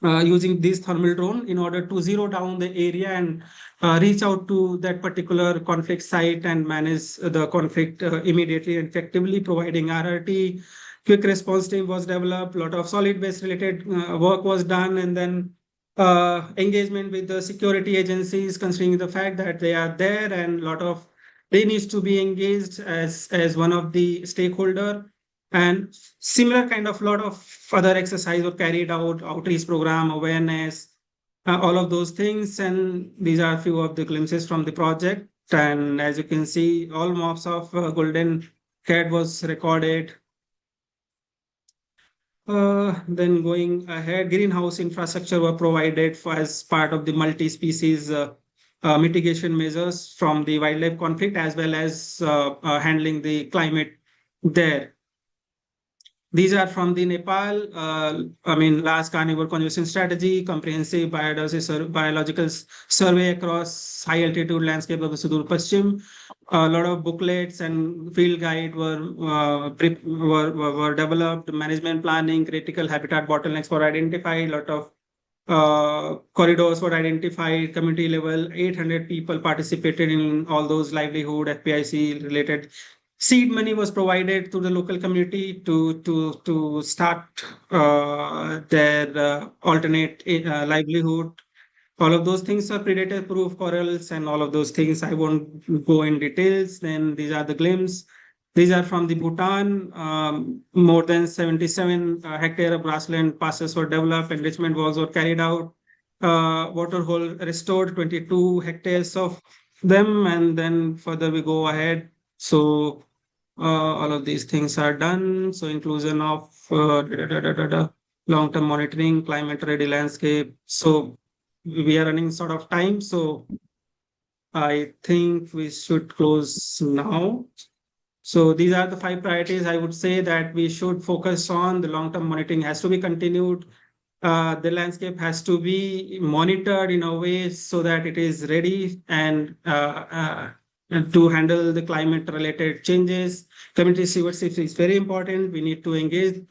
[SPEAKER 7] Using this thermal drone in order to zero down the area and reach out to that particular conflict site and manage the conflict immediately and effectively. Providing RRT, quick response team was developed, a lot of solid waste related work was done, and then engagement with the security agencies, considering the fact that they are there and they needs to be engaged as one of the stakeholder. And similar kind of lot of other exercise were carried out, outreach program, awareness, all of those things. And these are a few of the glimpses from the project. And as you can see, all mobs of golden cat was recorded. Then going ahead, greenhouse infrastructure were provided as part of the multi-species mitigation measures from the wildlife conflict, as well as handling the climate there. These are from the Nepal, last carnivore conservation strategy, comprehensive biological survey across high altitude landscape of the Sudur Paschim. A lot of booklets and field guide were developed, management planning, critical habitat bottlenecks were identified, a lot of corridors were identified, community level, 800 people participated in all those livelihood, FPIC related. Seed money was provided to the local community to start their alternate livelihood. All of those things are predator-proof corals and all of those things. I won't go in details. Then these are the glimpses. These are from the Bhutan. More than 77 hectare of grassland pastures were developed. Enrichment walls were carried out. Water hole restored, 22 hectares of them. And then further we go ahead. So all of these things are done. So inclusion of long-term monitoring, climate-ready landscape. So we are running sort of time. So I think we should close now. So these are the 5 priorities I would say that we should focus on. The long-term monitoring has to be continued. The landscape has to be monitored in a way so that it is ready and to handle the climate-related changes. Community stewardship is very important. We need to engage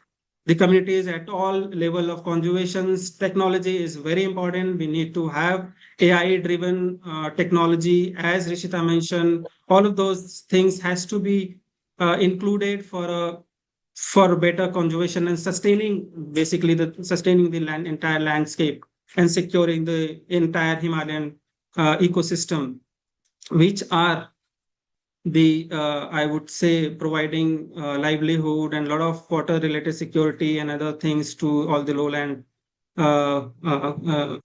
[SPEAKER 7] the communities at all level of conservations. Technology is very important. We need to have AI-driven technology, as Rishita mentioned. All of those things has to be included for better conservation and sustaining the entire landscape and securing the entire Himalayan ecosystem, which are I would say providing livelihood and a lot of water related security and other things to all the lowland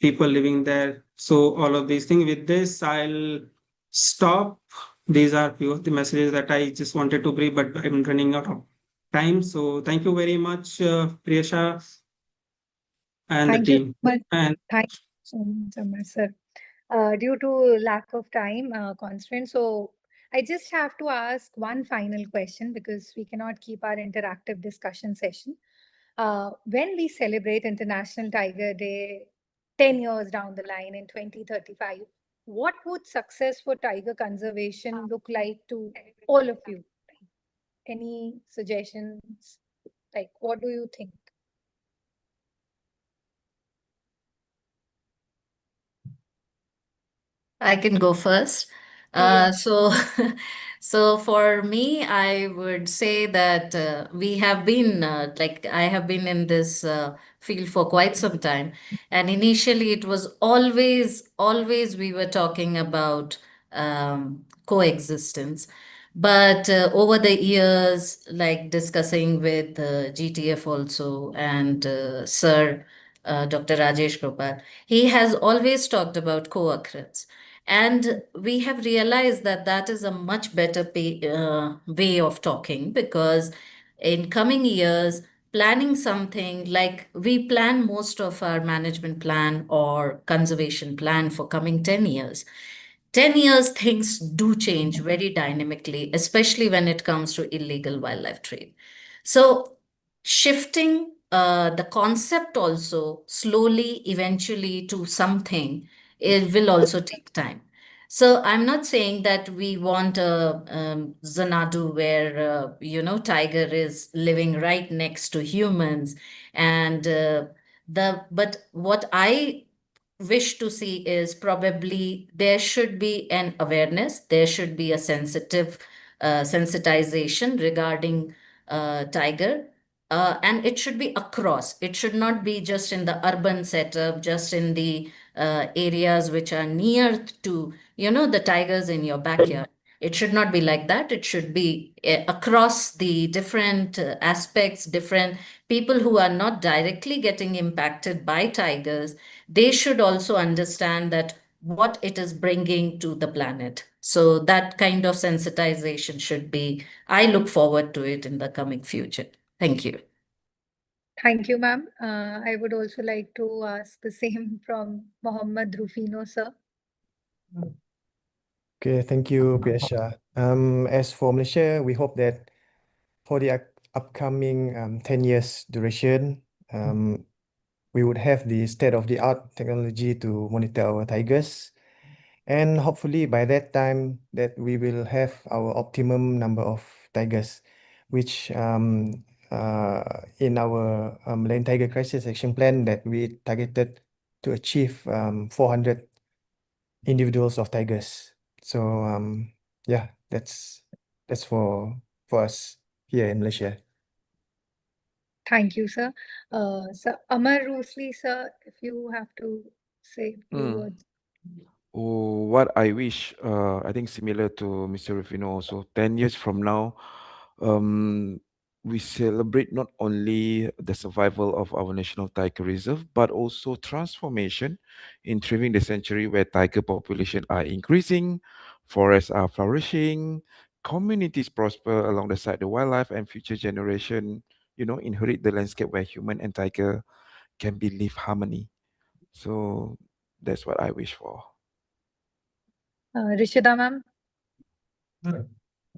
[SPEAKER 7] people living there. So all of these things. With this, I'll stop. These are few of the messages that I just wanted to brief, but I'm running out of time. So thank you very much, Priyasha and
[SPEAKER 2] Thank
[SPEAKER 7] the
[SPEAKER 2] you
[SPEAKER 7] team.
[SPEAKER 2] so much.
[SPEAKER 7] And
[SPEAKER 2] Thank you so much, Amar sir. Due to lack of time constraint, so I just have to ask one final question because we cannot keep our interactive discussion session. When we celebrate International Tiger Day 10 years down the line in 2035, what would success for tiger conservation look like to all of you? Any suggestions? Like, what do you think?
[SPEAKER 5] I can go first.
[SPEAKER 2] Yes.
[SPEAKER 5] So, so for me, I would say that we have been like I have been in this field for quite some time, and initially it was always we were talking about coexistence, but over the years, like discussing with GTF also and Sir Dr. Rajesh Gopal, he has always talked about co-occurrence. And we have realized that that is a much better way of talking, because in coming years, planning something like we plan most of our management plan or conservation plan for coming 10 years. 10 years, things do change very dynamically, especially when it comes to illegal wildlife trade. So, shifting the concept also slowly, eventually to something, it will also take time. So I'm not saying that we want a Xanadu where tiger is living right next to humans, and but what I wish to see is probably there should be an awareness, there should be a sensitization regarding tiger, and it should be across. It should not be just in the urban setup, just in the areas which are near to, the tigers in your backyard. It should not be like that. It should be across the different aspects, different people who are not directly getting impacted by tigers. They should also understand that what it is bringing to the planet. So that kind of sensitization should be, I look forward to it in the coming future. Thank you.
[SPEAKER 2] Thank you, ma'am. I would also like to ask the same from Mohammad Rufino, sir.
[SPEAKER 1] Okay, thank you, Priyasha. As for Malaysia, we hope that for the upcoming 10 years duration, we would have the state-of-the-art technology to monitor our tigers. And hopefully by that time that we will have our optimum number of tigers, which in our Malayan Tiger Crisis Action Plan that we targeted to achieve 400 individuals of tigers. So yeah, that's for us here in Malaysia.
[SPEAKER 2] Thank you, sir. Sir Amar Rusli, sir, if you have to say a few
[SPEAKER 6] Mm.
[SPEAKER 2] words.
[SPEAKER 6] Oh, what I wish, I think similar to Mr. Rufino also, 10 years from now, um, we celebrate not only the survival of our National Tiger Reserve, but also transformation in thriving the century where tiger population are increasing, forests are flourishing, communities prosper alongside the wildlife, and future generation, inherit the landscape where human and tiger can be live harmony. So that's what I wish for.
[SPEAKER 2] Rishida, ma'am.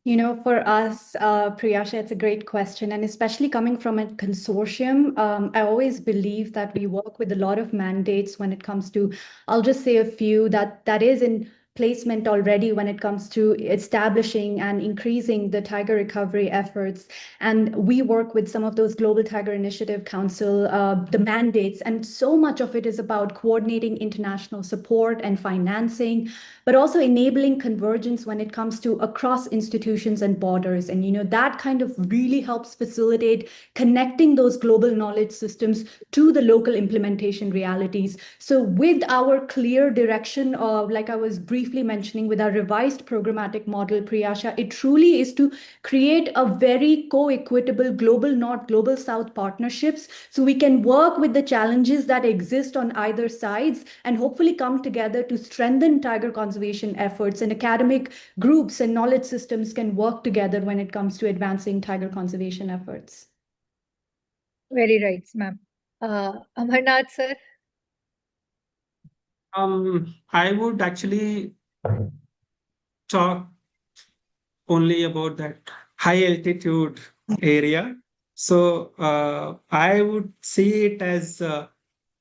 [SPEAKER 3] You know, for us, Priyasha, it's a great question. And especially coming from a consortium, I always believe that we work with a lot of mandates when it comes to, I'll just say a few that is in placement already when it comes to establishing and increasing the tiger recovery efforts. And we work with some of those Global Tiger Initiative Council, the mandates, and so much of it is about coordinating international support and financing, but also enabling convergence when it comes to across institutions and borders. And, you know, that kind of really helps facilitate connecting those global knowledge systems to the local implementation realities. So with our clear direction, like I was briefly mentioning, with our revised programmatic model, Priyasha, it truly is to create a very co-equitable global North, global South partnerships, so we can work with the challenges that exist on either sides and hopefully come together to strengthen tiger conservation efforts, and academic groups and knowledge systems can work together when it comes to advancing tiger conservation efforts.
[SPEAKER 2] Very right, ma'am. Amarnath, sir.
[SPEAKER 7] I would actually talk only about that high altitude area. So I would see it as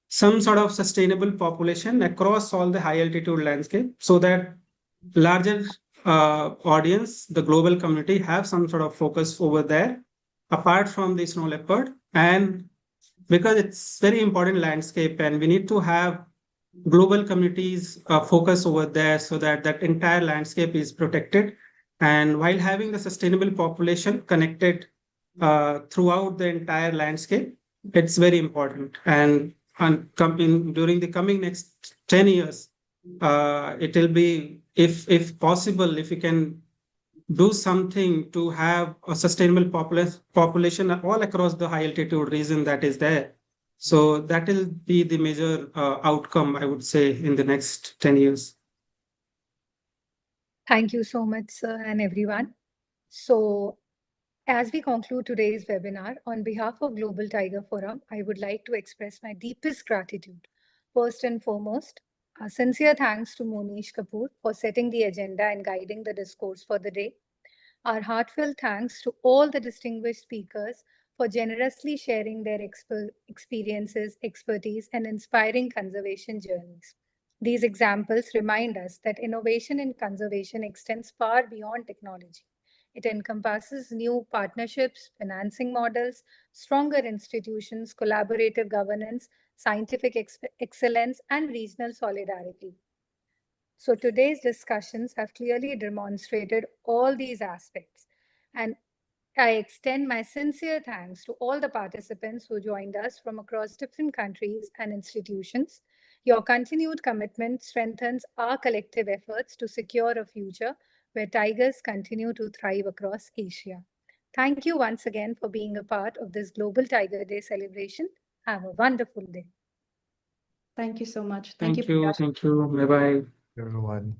[SPEAKER 7] some sort of sustainable population across all the high altitude landscape, so that larger audience, the global community, have some sort of focus over there, apart from the snow leopard. And because it's very important landscape, and we need to have global communities focus over there, so that that entire landscape is protected. And while having the sustainable population connected throughout the entire landscape, it's very important. And during the coming next 10 years, it will be, if possible, if we can do something to have a sustainable population all across the high altitude region that is there. So that will be the major outcome, I would say, in the next 10 years.
[SPEAKER 2] Thank you so much, sir, and everyone. So, as we conclude today's webinar, on behalf of Global Tiger Forum, I would like to express my deepest gratitude. First and foremost, a sincere thanks to Monish Kapoor for setting the agenda and guiding the discourse for the day. Our heartfelt thanks to all the distinguished speakers for generously sharing their experiences, expertise, and inspiring conservation journeys. These examples remind us that innovation in conservation extends far beyond technology. It encompasses new partnerships, financing models, stronger institutions, collaborative governance, scientific excellence, and regional solidarity. So today's discussions have clearly demonstrated all these aspects. And I extend my sincere thanks to all the participants who joined us from across different countries and institutions. Your continued commitment strengthens our collective efforts to secure a future where tigers continue to thrive across Asia. Thank you once again for being a part of this Global Tiger Day celebration. Have a wonderful day.
[SPEAKER 3] Thank you so much.
[SPEAKER 7] Thank
[SPEAKER 3] Thank you.
[SPEAKER 7] you. Thank you. Bye-bye.
[SPEAKER 1] Everyone.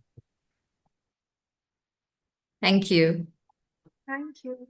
[SPEAKER 5] Thank you.
[SPEAKER 2] Thank you.